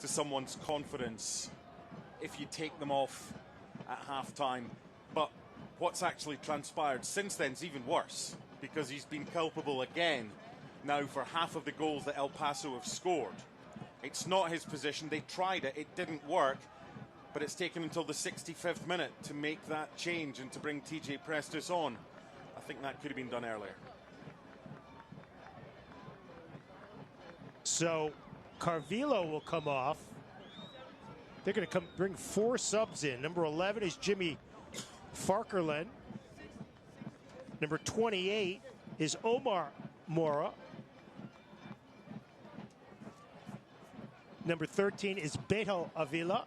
to someone's confidence if you take them off at halftime. But what's actually transpired since then is even worse, because he's been culpable again now for half of the goals that El Paso have scored. It's not his position. They tried it. It didn't work. But it's taken until the 65th minute to make that change and to bring TJ Prestis on. I think that could have been done earlier. So Carvillo will come off. They're going to bring 4 subs in. Number 11 is Jimmy Farkerlin. Number 28 is Omar Mora. Number 13 is Beto Avila.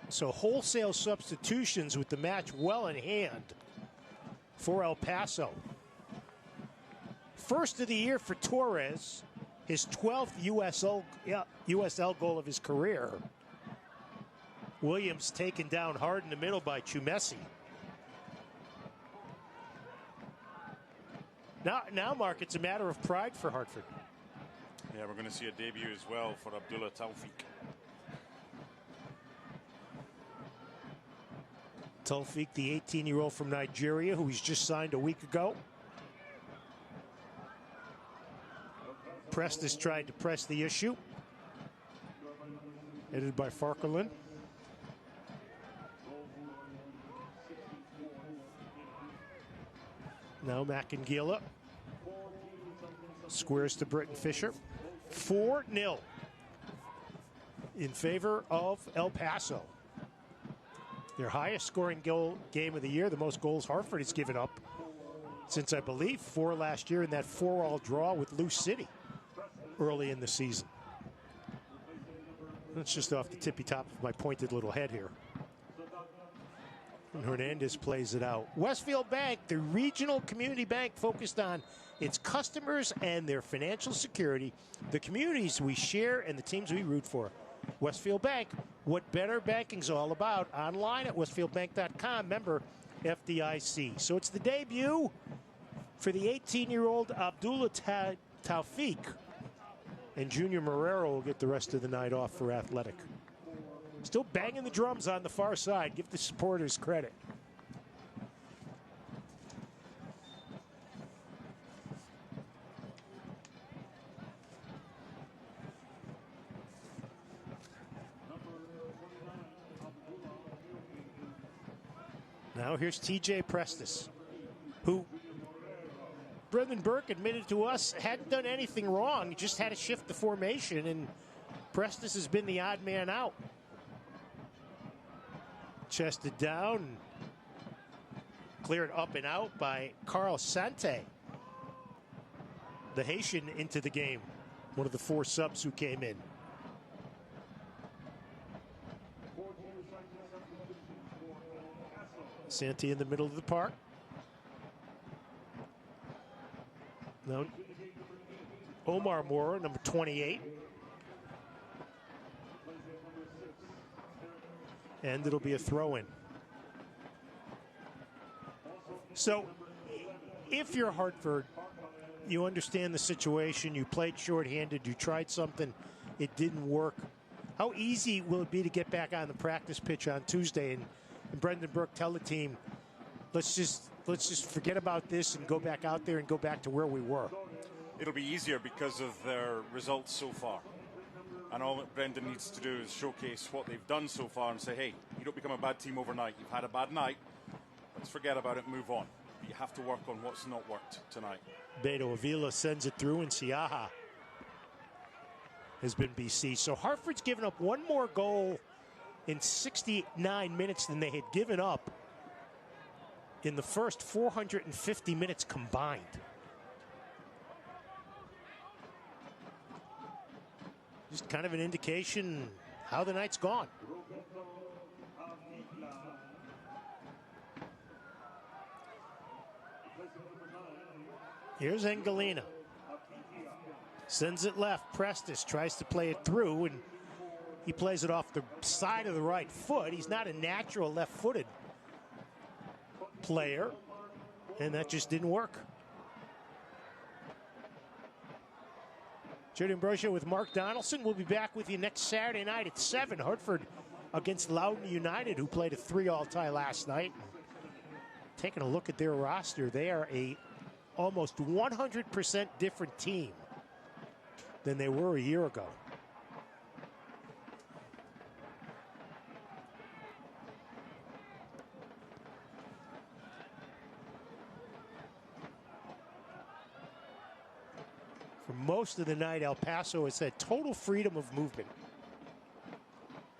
So wholesale substitutions with the match well in hand for El Paso. First of the year for Torres, his 12th USL goal of his career. Williams taken down hard in the middle by Chumesi. Now, Mark, it's a matter of pride for Hartford. Yeah, we're going to see a debut as well for Abdullah Taufik. Taufik, the 18-year-old from Nigeria, who he's just signed a week ago. Prestis tried to press the issue. Headed by Farkerlin. Now Macangila squares to Britton Fisher. 4-0 in favor of El Paso. Their highest scoring game of the year, the most goals Hartford has given up since, I believe, 4 last year in that 4-all draw with Loose City early in the season. That's just off the tippy top of my pointed little head here. And Hernandez plays it out. Westfield Bank, the regional community bank focused on its customers and their financial security, the communities we share and the teams we root for. Westfield Bank, what better banking's all about. Online at westfieldbank.com, member FDIC. So it's the debut for the 18-year-old Abdullah Taufik. And Junior Marrero will get the rest of the night off for Athletic. Still banging the drums on the far side. Give the supporters credit. Now here's TJ Prestis, who Brendan Burke admitted to us hadn't done anything wrong. He just had to shift the formation, and Prestis has been the odd man out. Chested down, cleared up and out by Carl Sante, the Haitian, into the game, one of the 4 subs who came in. Sante in the middle of the park. No. Omar Mora, number 28. And it'll be a throw-in. So, if you're Hartford, you understand the situation. You played shorthanded. You tried something. It didn't work. How easy will it be to get back on the practice pitch on Tuesday and Brendan Burke tell the team, let's just forget about this and go back out there and go back to where we were? It'll be easier because of their results so far. And all that Brendan needs to do is showcase what they've done so far and say, hey, you don't become a bad team overnight. You've had a bad night. Let's forget about it, move on. But you have to work on what's not worked tonight. Beto Avila sends it through, and Siaha has been BC. So Hartford's given up one more goal in 69 minutes than they had given up in the first 450 minutes combined. Just kind of an indication how the night's gone. Here's Engelina. Sends it left. Prestis tries to play it through, and he plays it off the side of the right foot. He's not a natural left-footed player, and that just didn't work. Judy Ambrosio with Mark Donaldson. We'll be back with you next Saturday night at 7. Hartford against Loudoun United, who played a 3-all tie last night. Taking a look at their roster, they are a almost 100% different team than they were a year ago. For most of the night, El Paso has had total freedom of movement.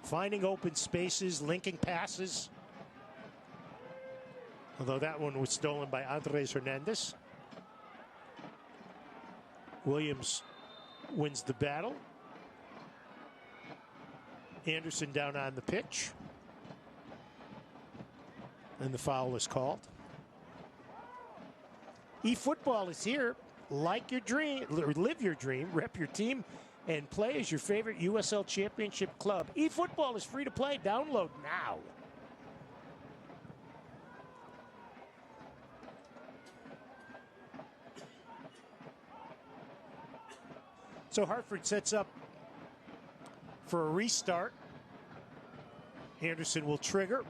Finding open spaces, linking passes. Although that one was stolen by Andres Hernandez. Williams wins the battle. Anderson down on the pitch. And the foul is called. eFootball is here. Like your dream, or live your dream, rep your team, and play as your favorite USL Championship club. eFootball is free to play. Download now. So Hartford sets up for a restart. Anderson will trigger.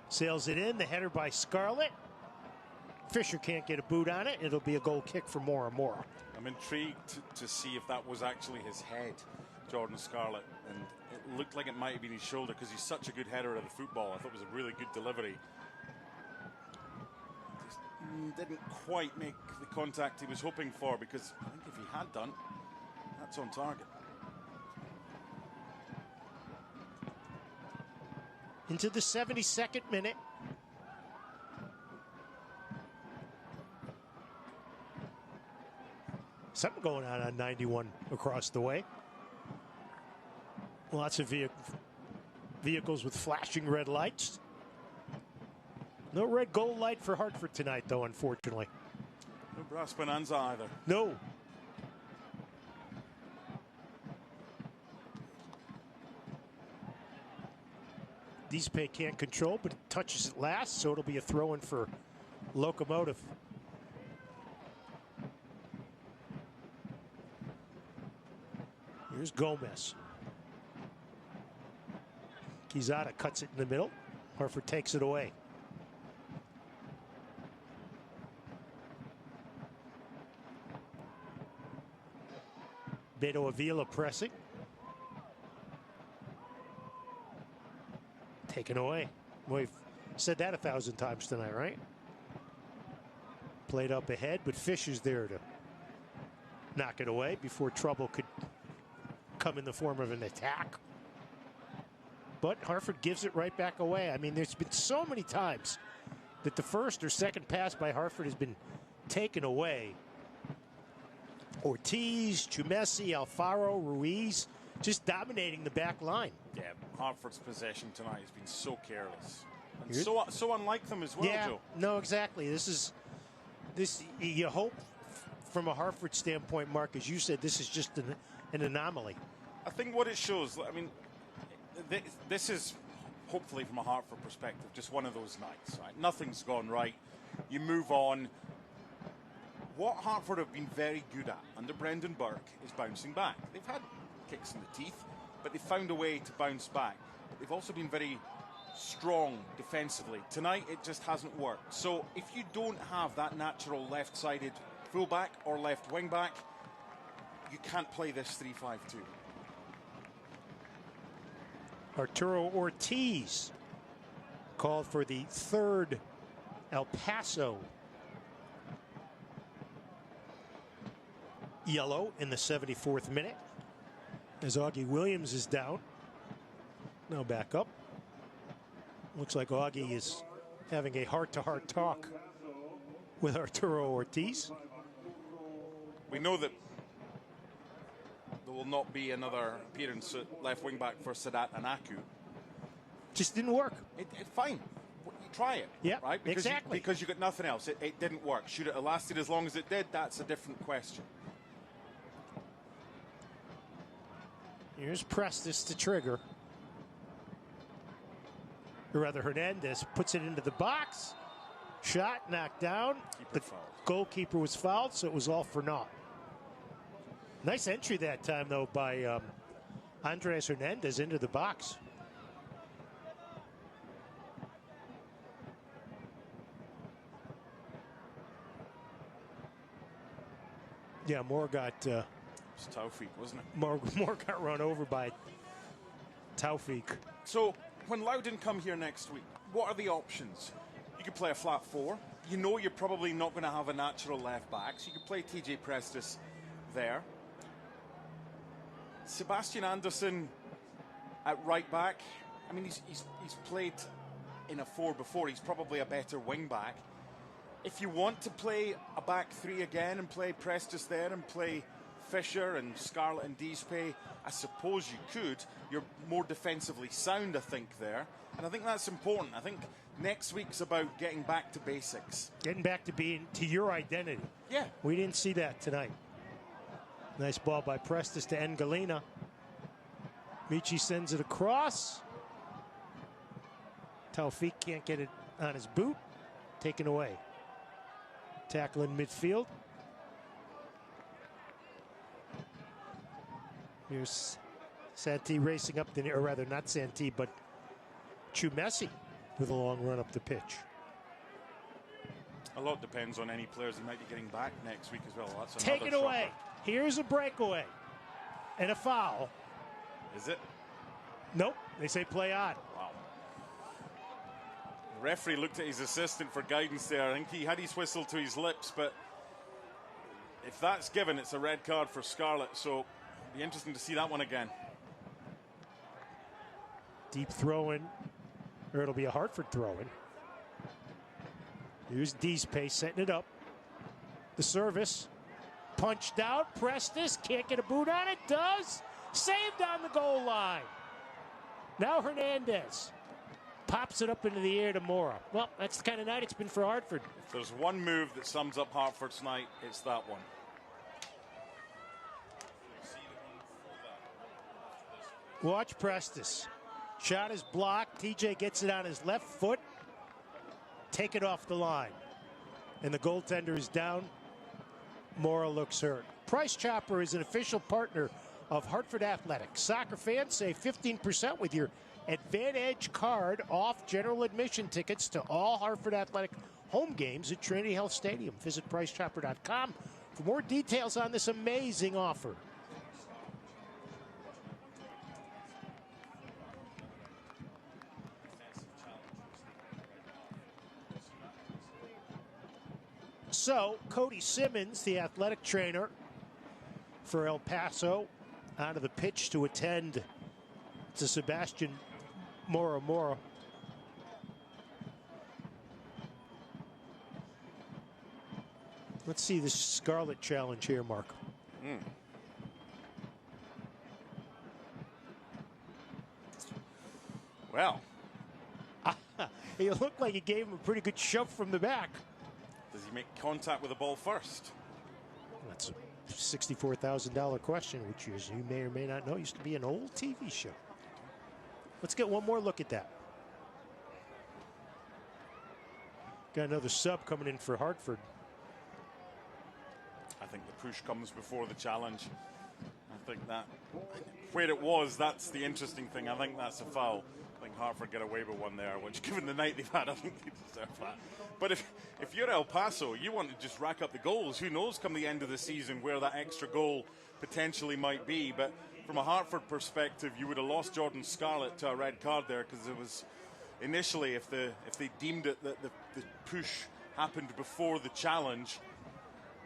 Sails it in. The header by Scarlett. Fisher can't get a boot on it. It'll be a goal kick for Mora Mora. I'm intrigued to see if that was actually his head, Jordan Scarlett. And it looked like it might have been his shoulder because he's such a good header of the football. I thought it was a really good delivery. Just didn't quite make the contact he was hoping for, because I think if he had done, that's on target. Into the 72nd minute. Something going on 91 across the way. Lots of vehicles with flashing red lights. No red gold light for Hartford tonight, though, unfortunately. No brass bonanza either. No. Deespe can't control, but it touches it last, so it'll be a throw-in for Locomotive. Here's Gomez. Quezada cuts it in the middle. Hartford takes it away. Beto Avila pressing. Taken away. We've said that 1,000 times tonight, right? Played up ahead, but Fisher's there to knock it away before trouble could come in the form of an attack. But Hartford gives it right back away. I mean, there's been so many times that the first or second pass by Hartford has been taken away. Ortiz, Chumesi, Alfaro, Ruiz, just dominating the back line. Yeah, Hartford's possession tonight has been so careless. And so unlike them as well, yeah, Joe. No, exactly. This you hope from a Hartford standpoint, Mark, as you said, this is just an anomaly. I think what it shows, I mean, this is hopefully from a Hartford perspective just one of those nights, right? Nothing's gone right. You move on. What Hartford have been very good at under Brendan Burke is bouncing back. They've had kicks in the teeth, but they've found a way to bounce back. They've also been very strong defensively. Tonight, it just hasn't worked. So if you don't have that natural left-sided fullback or left wing-back, you can't play this 3-5-2. Arturo Ortiz called for the third El Paso yellow in the 74th minute as Augie Williams is down. Now back up. Looks like Augie is having a heart-to-heart talk with Arturo Ortiz. We know that there will not be another appearance at left wing back for Sadat Anaku. Just didn't work. Fine. try it. Yeah, right? exactly. Because you got nothing else. It didn't work. Should it have lasted as long as it did? That's a different question. Here's Prestis to trigger. Or rather, Hernandez puts it into the box. Shot knocked down. The goalkeeper was fouled, so it was all for naught. Nice entry that time, though, by Andres Hernandez into the box. Yeah, Moore got... it was Taufik, wasn't it? Moore got run over by Taufik. So, when Loudon come here next week, what are the options? You could play a flat four. You know you're probably not going to have a natural left back, so you could play TJ Prestis there. Sebastian Anderson at right back. I mean, he's played in a four before. He's probably a better wing back. If you want to play a back three again and play Prestis there and play Fisher and Scarlett and Deespe, I suppose you could. You're more defensively sound, I think, there. And I think that's important. I think next week's about getting back to basics. Getting back to being to your identity. Yeah. We didn't see that tonight. Nice ball by Prestis to Engalina. Michi sends it across. Taufik can't get it on his boot. Taken away. Tackle in midfield. Here's Santee racing up the, or rather not Santee, but Chumesi with a long run up the pitch. A lot depends on any players he might be getting back next week as well. That's Take it away. Here's a breakaway and a foul. Is it? Nope. They say play on. Wow. The referee looked at his assistant for guidance there. I think he had his whistle to his lips, but if that's given, it's a red card for Scarlett. So it'll be interesting to see that one again. Deep throw in, or it'll be a Hartford throw in. Here's Deespe setting it up. The service. Punched out. Prestis can't get a boot on it. Does. Saved on the goal line. Now Hernandez pops it up into the air to Mora. Well, that's the kind of night it's been for Hartford. If there's one move that sums up Hartford's night, it's that one. Watch Prestis. Shot is blocked. TJ gets it on his left foot. Take it off the line. And the goaltender is down. Mora looks hurt. Price Chopper is an official partner of Hartford Athletics. Soccer fans save 15% with your Advantage card off general admission tickets to all Hartford Athletic home games at Trinity Health Stadium. Visit PriceChopper.com for more details on this amazing offer. So, Cody Simmons, the athletic trainer for El Paso, onto the pitch to attend to Sebastian Mora. Let's see this Scarlet challenge here, Mark. Well. It looked like he gave him a pretty good shove from the back. Does he make contact with the ball first? That's a $64,000 question, which is, you may or may not know, used to be an old TV show. Let's get one more look at that. Got another sub coming in for Hartford. I think the push comes before the challenge. I think that where it was, that's the interesting thing. I think that's a foul. I think Hartford get away with one there, which given the night they've had, I think they deserve that. But if you're El Paso, you want to just rack up the goals. Who knows come the end of the season where that extra goal potentially might be. But from a Hartford perspective, you would have lost Jordan Scarlett to a red card there, because it was initially, if they deemed it that the push happened before the challenge,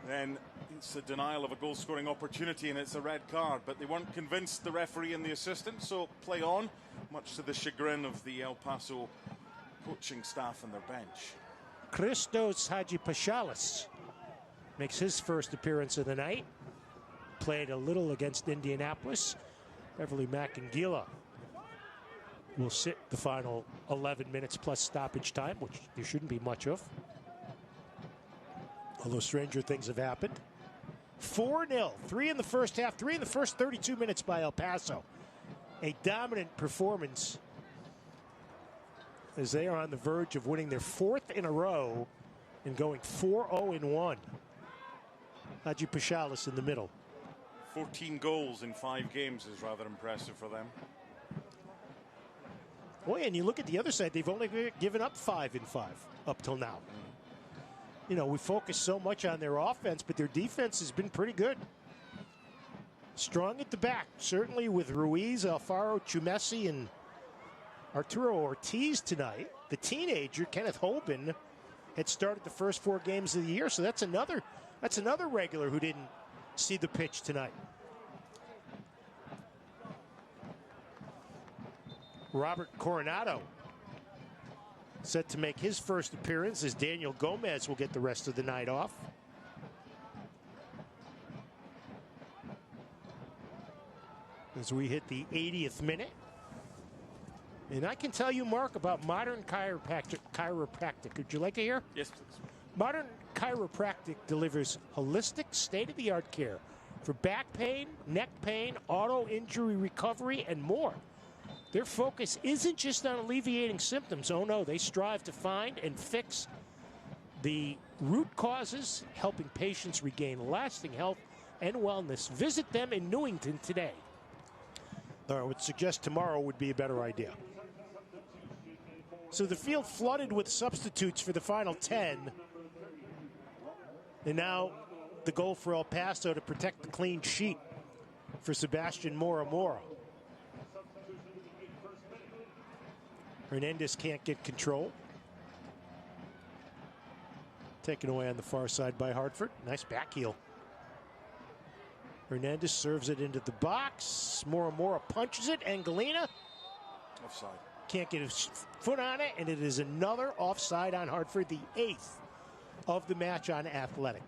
then it's a denial of a goal-scoring opportunity and it's a red card. But they weren't convinced, the referee and the assistant, so play on, much to the chagrin of the El Paso coaching staff and their bench. Christos Hadjipachalis makes his first appearance of the night. Played a little against Indianapolis. Beverly Macangila will sit the final 11 minutes plus stoppage time, which there shouldn't be much of. Although stranger things have happened. 4-0, 3 in the first half, 3 in the first 32 minutes by El Paso. A dominant performance as they are on the verge of winning their 4th in a row and going 4-0-1. Haji Pashalis in the middle. 14 goals in 5 games is rather impressive for them. Boy, and you look at the other side, they've only given up 5 in 5 up till now. You know, we focus so much on their offense, but their defense has been pretty good. Strong at the back, certainly with Ruiz, Alfaro, Chumesi, and Arturo Ortiz tonight. The teenager, Kenneth Hoban, had started the first 4 games of the year, so that's another regular who didn't see the pitch tonight. Robert Coronado set to make his first appearance as Daniel Gomez will get the rest of the night off. As we hit the 80th minute. And I can tell you, Mark, about Modern Chiropractic. Would you like to hear? Yes, please. Modern Chiropractic delivers holistic, state-of-the-art care for back pain, neck pain, auto injury recovery, and more. Their focus isn't just on alleviating symptoms. Oh, no, they strive to find and fix the root causes, helping patients regain lasting health and wellness. Visit them in Newington today. I would suggest tomorrow would be a better idea. So the field flooded with substitutes for the final 10. And now the goal for El Paso to protect the clean sheet for Sebastian Mora. Hernandez can't get control. Taken away on the far side by Hartford. Nice back heel. Hernandez serves it into the box. Mora punches it. Angelina. Offside. Can't get his foot on it, and it is another offside on Hartford, the 8th of the match on Athletic.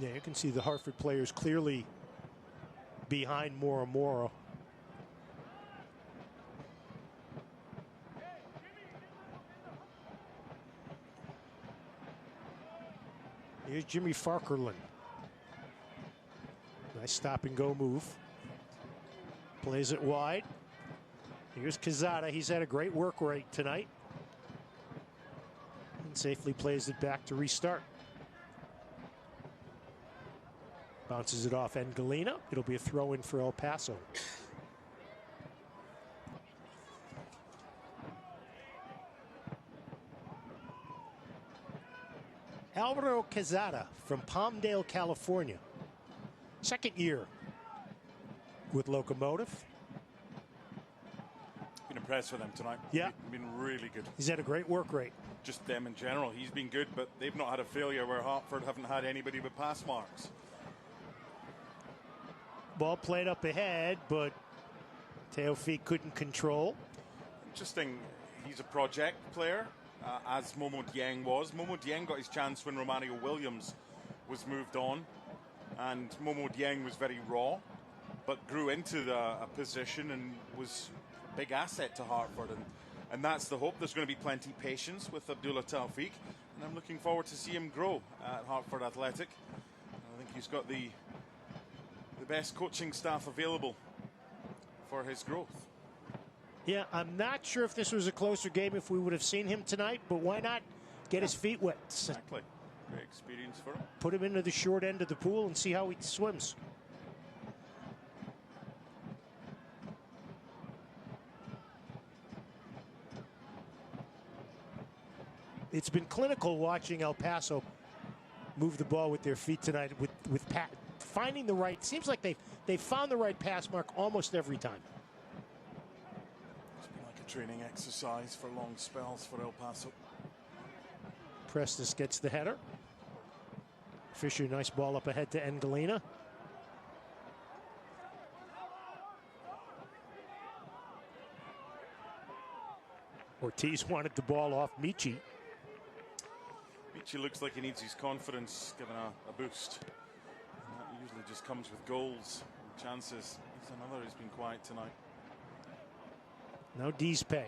Yeah, you can see the Hartford players clearly behind Mora. Here's Jimmy Farkerlin. Nice stop and go move. Plays it wide. Here's Quezada. He's had a great work rate tonight. And safely plays it back to restart. Bounces it off Angelina. It'll be a throw in for El Paso. Alvaro Quezada from Palmdale, California. 2nd year with Locomotive. Been impressed with them tonight. Yeah. Been really good. He's had a great work rate. Just them in general. He's been good, but they've not had a failure where Hartford haven't had anybody with pass marks. Ball played up ahead, but Teofik couldn't control. Interesting. He's a project player, as Momo Dieng was. Momo Dieng got his chance when Romario Williams was moved on. And Momo Dieng was very raw, but grew into a position and was a big asset to Hartford. And that's the hope. There's going to be plenty of patience with Abdullah Taufik. And I'm looking forward to see him grow at Hartford Athletic. I think he's got the best coaching staff available for his growth. Yeah, I'm not sure if this was a closer game if we would have seen him tonight, but why not get his feet wet? Exactly. Great experience for him. Put him into the short end of the pool and see how he swims. It's been clinical watching El Paso move the ball with their feet tonight with finding the right. Seems like they've found the right pass mark almost every time. It's been like a training exercise for long spells for El Paso. Prestis gets the header. Fisher, nice ball up ahead to Angelina. Ortiz wanted the ball off Michi. Michi looks like he needs his confidence given a boost. And that usually just comes with goals and chances. He's another who's been quiet tonight. Now Deespe.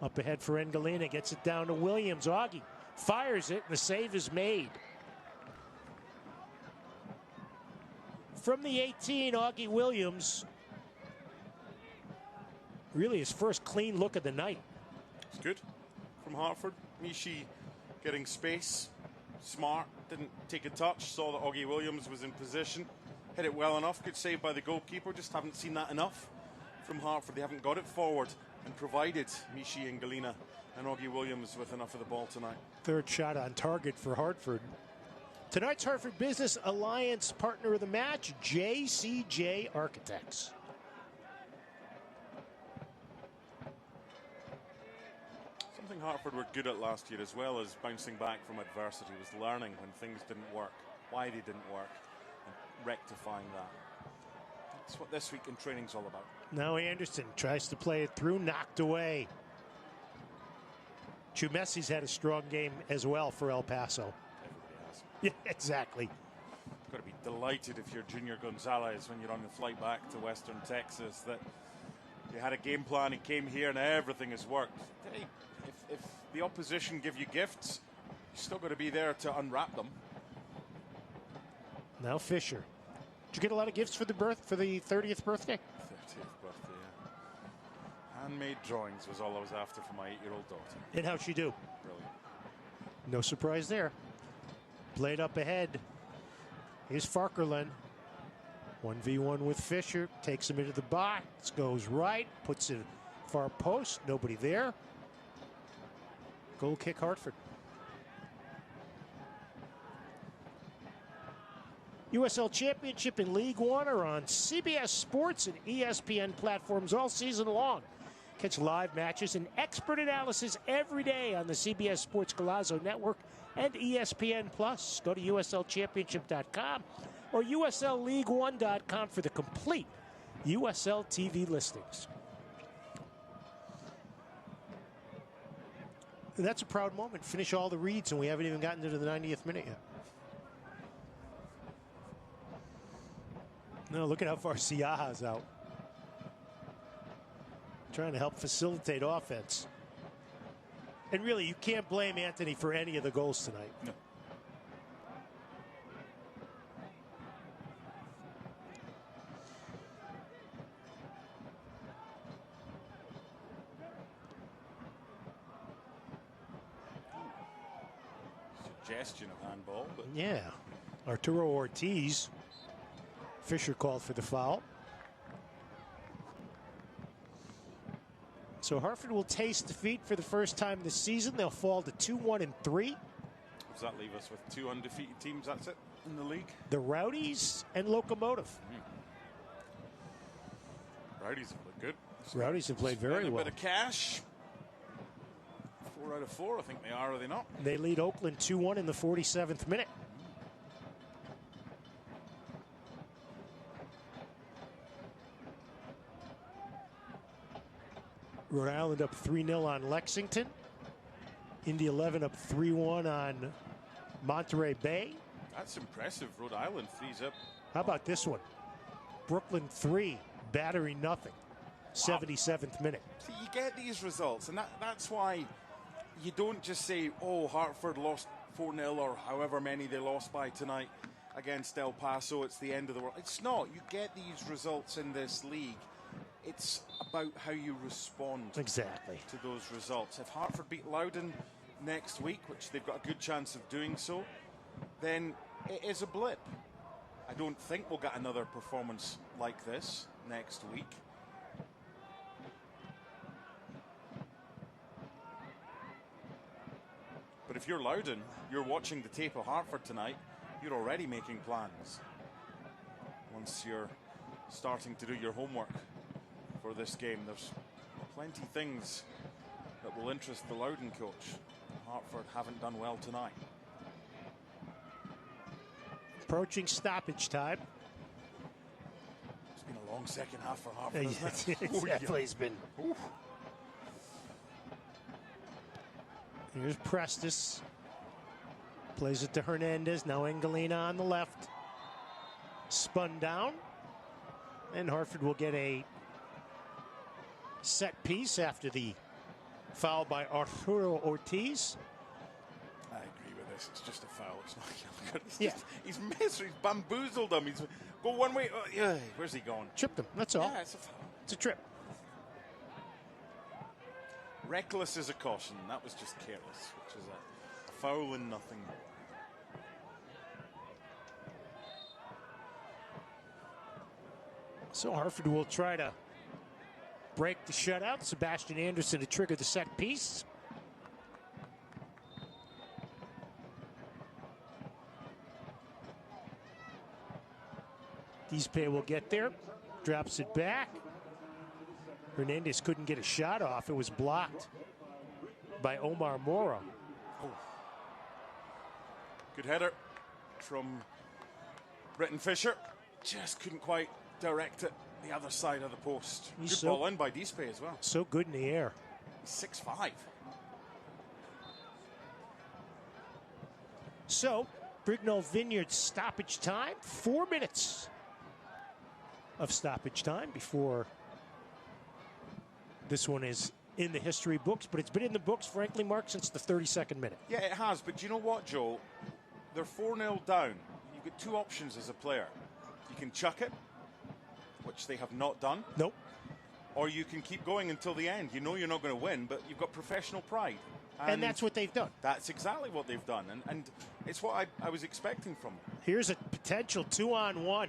Up ahead for Engelina. Gets it down to Williams. Augie fires it, and the save is made. From the 18, Augie Williams. Really his first clean look of the night. It's good from Hartford. Michi getting space. Smart. Didn't take a touch. Saw that Augie Williams was in position. Hit it well enough. Good save by the goalkeeper. Just haven't seen that enough from Hartford. They haven't got it forward and provided Michi, Engelina and Augie Williams with enough of the ball tonight. Third shot on target for Hartford. Tonight's Hartford Business Alliance partner of the match, JCJ Architects. Something Hartford were good at last year, as well as bouncing back from adversity, was learning when things didn't work, why they didn't work, and rectifying that. That's what this week in training's all about. Now Anderson tries to play it through, knocked away. Chumesi's had a strong game as well for El Paso. Yeah, exactly. You've got to be delighted if you're Junior Gonzalez when you're on the flight back to Western Texas that you had a game plan, he came here and everything has worked. Hey, if the opposition give you gifts, you've still got to be there to unwrap them. Now Fisher. Did you get a lot of gifts for the 30th birthday? 30th birthday, yeah. Handmade drawings was all I was after for my 8-year-old daughter. And how'd she do? Brilliant. No surprise there. Played up ahead. Here's Farkerlin. 1v1 with Fisher. Takes him into the box. Goes right. Puts it far post. Nobody there. Goal kick Hartford. USL Championship and League One are on CBS Sports and ESPN platforms all season long. Catch live matches and expert analysis every day on the CBS Sports Golazo Network and ESPN Plus. Go to USLChampionship.com or USLLeague1.com for the complete USL TV listings. And that's a proud moment. Finish all the reads, and we haven't even gotten to the 90th minute yet. No, look at how far Siaha's out. Trying to help facilitate offense. And really, you can't blame Anthony for any of the goals tonight. No. Suggestion of handball, but yeah. Arturo Ortiz. Fisher called for the foul. So Hartford will taste defeat for the first time this season. They'll fall to 2-1-3. Does that leave us with 2 undefeated teams? That's it in the league. The Rowdies and Locomotive. Rowdies have looked good. Rowdies have played very well. A bit of cash. 4 out of 4, I think they are they not? They lead Oakland 2-1 in the 47th minute. Rhode Island up 3-0 on Lexington. Indy 11 up 3-1 on Monterey Bay. That's impressive. Rhode Island frees up. How about this one? Brooklyn 3, Battery nothing. 77th minute. See, you get these results, and that's why you don't just say, oh, Hartford lost 4-0 or however many they lost by tonight against El Paso. It's the end of the world. It's not. You get these results in this league. It's about how you respond exactly to those results. If Hartford beat Loudoun next week, which they've got a good chance of doing so, then it is a blip. I don't think we'll get another performance like this next week. But if you're Loudoun, you're watching the tape of Hartford tonight, you're already making plans. Once you're starting to do your homework for this game, there's plenty of things that will interest the Loudoun coach. Hartford haven't done well tonight. Approaching stoppage time. It's been a long second half for Hartford, hasn't it? It's been. Here's Prestis. Plays it to Hernandez. Now Engelina on the left. Spun down. And Hartford will get a set piece after the foul by Arturo Ortiz. I agree with this. It's just a foul. It's not yellow. He's missed. He's bamboozled him. He's go one way. Oh, yeah. Where's he going? Tripped him. That's all. Yeah, it's a foul. It's a trip. Reckless is a caution. That was just careless, which is a foul and nothing. So Hartford will try to break the shutout. Sebastian Anderson to trigger the set piece. Dispe will get there. Drops it back. Hernandez couldn't get a shot off. It was blocked by Omar Mora. Oh. Good header from Britton Fisher. Just couldn't quite direct it the other side of the post. Good ball in by Dispe as well. So good in the air. He's 6'5". So, Brignall Vineyards stoppage time. 4 minutes of stoppage time before this one is in the history books, but it's been in the books, frankly, Mark, since the 32nd minute. Yeah, it has, but you know what, Joe? They're 4-0 down. You've got two options as a player. You can chuck it, which they have not done. Nope. Or you can keep going until the end. You know you're not going to win, but you've got professional pride. And that's what they've done. That's exactly what they've done, and it's what I was expecting from them. Here's a potential 2-on-1.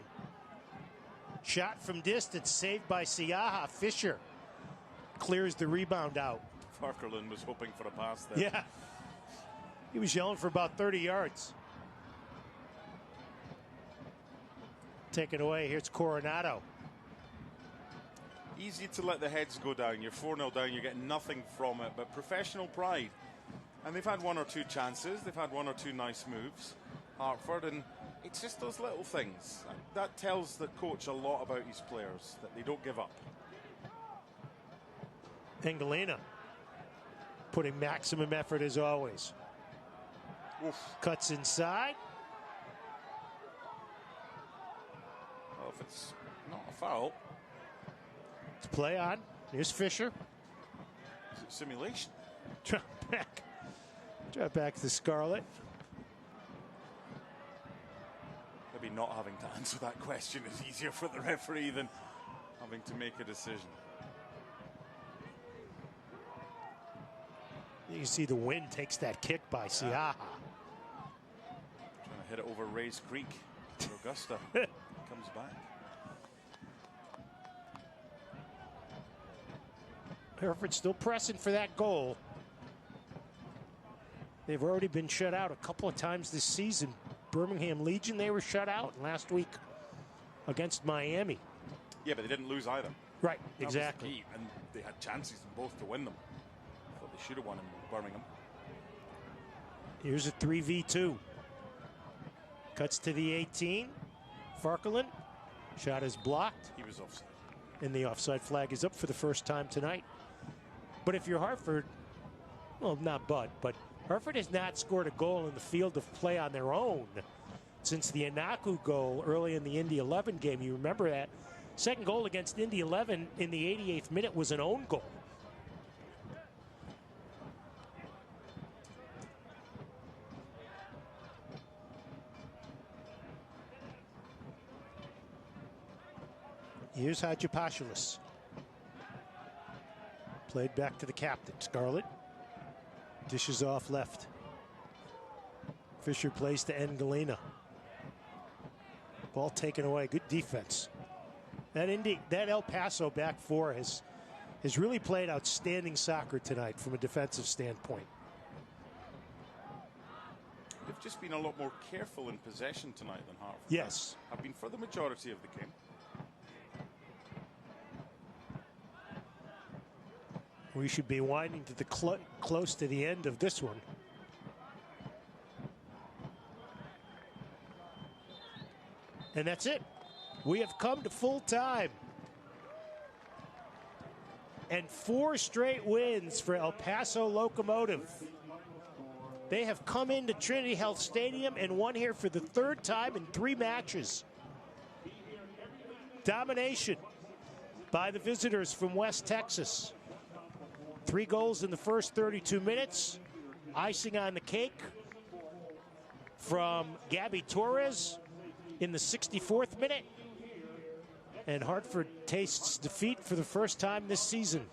Shot from distance, saved by Siaha. Fisher clears the rebound out. Farkerlin was hoping for a pass there. Yeah. He was yelling for about 30 yards. Taken away. Here's Coronado. Easy to let the heads go down. You're 4-0 down. You're getting nothing from it. But professional pride. And they've had one or two chances. They've had one or two nice moves, Hartford. And it's just those little things. That tells the coach a lot about his players, that they don't give up. Engelina putting maximum effort as always. Oof. Cuts inside. Well, if it's not a foul. To play on. Here's Fisher. Is it simulation? Drop back. Drop back to Scarlett. Maybe not having to answer that question is easier for the referee than having to make a decision. You can see the wind takes that kick by Siaha. Trying to hit it over Rays Creek. Augusta comes back. Hartford still pressing for that goal. They've already been shut out a couple of times this season. Birmingham Legion, they were shut out last week against Miami. Yeah, but they didn't lose either. Right, That exactly. was the key, and they had chances in both to win them. Thought they should have won in Birmingham. Here's a 3v2. Cuts to the 18. Farkelin. Shot is blocked. He was offside. And the offside flag is up for the first time tonight. But if you're Hartford, well, not but Hartford has not scored a goal in the field of play on their own since the Anaku goal early in the Indy 11 game. You remember that? Second goal against Indy 11 in the 88th minute was an own goal. Here's Hadjipashalis. Played back to the captain, Scarlett. Dishes off left. Fisher plays to Engelina. Ball taken away. Good defense. That El Paso back four has really played outstanding soccer tonight from a defensive standpoint. They've just been a lot more careful in possession tonight than Hartford. Yes. Have been for the majority of the game. We should be winding to the close to the end of this one. And that's it. We have come to full time. And 4 straight wins for El Paso Locomotive. They have come into Trinity Health Stadium and won here for the third time in 3 matches. Domination by the visitors from West Texas. 3 goals in the first 32 minutes. Icing on the cake from Gabby Torres in the 64th minute. And Hartford tastes defeat for the first time this season.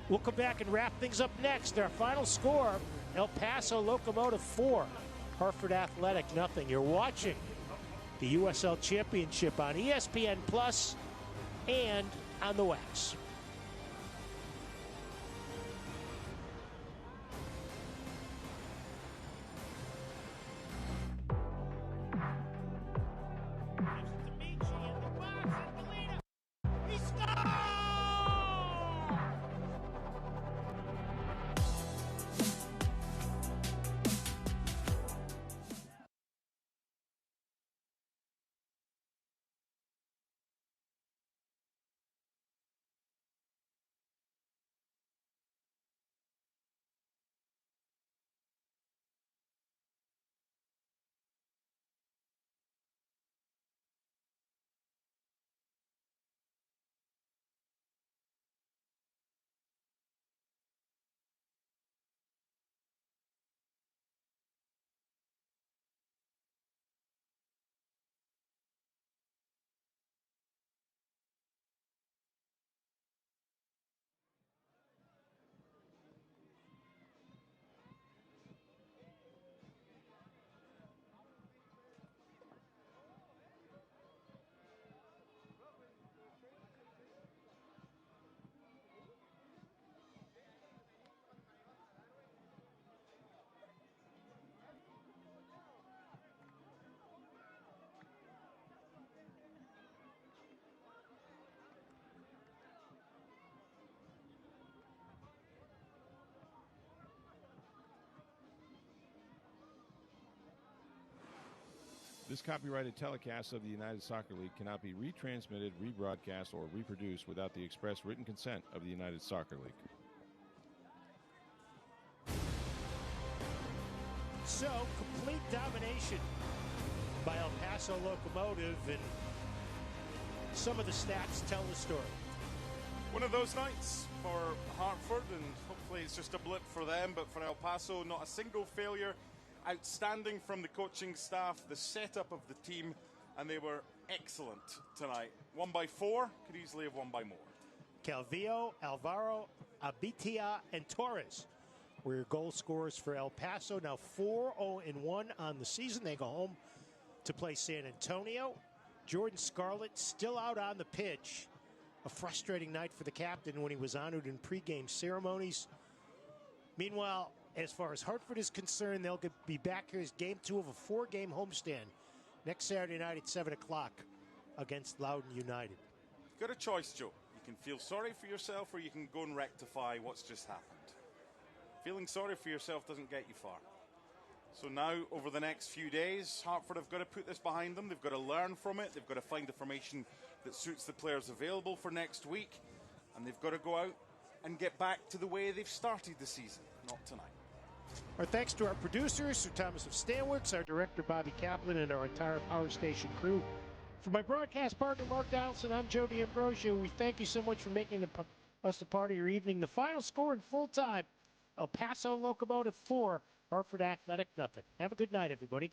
We'll come back and wrap things up next. Our final score, El Paso Locomotive 4, Hartford Athletic nothing. You're watching the USL Championship on ESPN Plus and on the Wax. This copyrighted telecast of the United Soccer League cannot be retransmitted, rebroadcast, or reproduced without the express written consent of the United Soccer League. So, complete domination by El Paso Locomotive, and some of the stats tell the story. One of those nights for Hartford, and hopefully it's just a blip for them, but for El Paso, not a single failure. Outstanding from the coaching staff, the setup of the team, and they were excellent tonight. 1 by 4, could easily have won by more. Calvillo, Alvaro, Abitia, and Torres were your goal scorers for El Paso. Now 4-0-1 on the season. They go home to play San Antonio. Jordan Scarlett still out on the pitch. A frustrating night for the captain when he was honored in pregame ceremonies. Meanwhile, as far as Hartford is concerned, they'll be back here as game 2 of a 4-game homestand next Saturday night at 7 o'clock against Loudoun United. You've got a choice, Joe. You can feel sorry for yourself, or you can go and rectify what's just happened. Feeling sorry for yourself doesn't get you far. So now, over the next few days, Hartford have got to put this behind them. They've got to learn from it. They've got to find the formation that suits the players available for next week. And they've got to go out and get back to the way they've started the season, not tonight. Our thanks to our producers, Sir Thomas of Stanwix, our director, Bobby Kaplan, and our entire Power Station crew. For my broadcast partner, Mark Donaldson, I'm Joe D'Ambrosio. We thank you so much for making us a part of your evening. The final score in full time, El Paso Locomotive 4, Hartford Athletic nothing. Have a good night, everybody.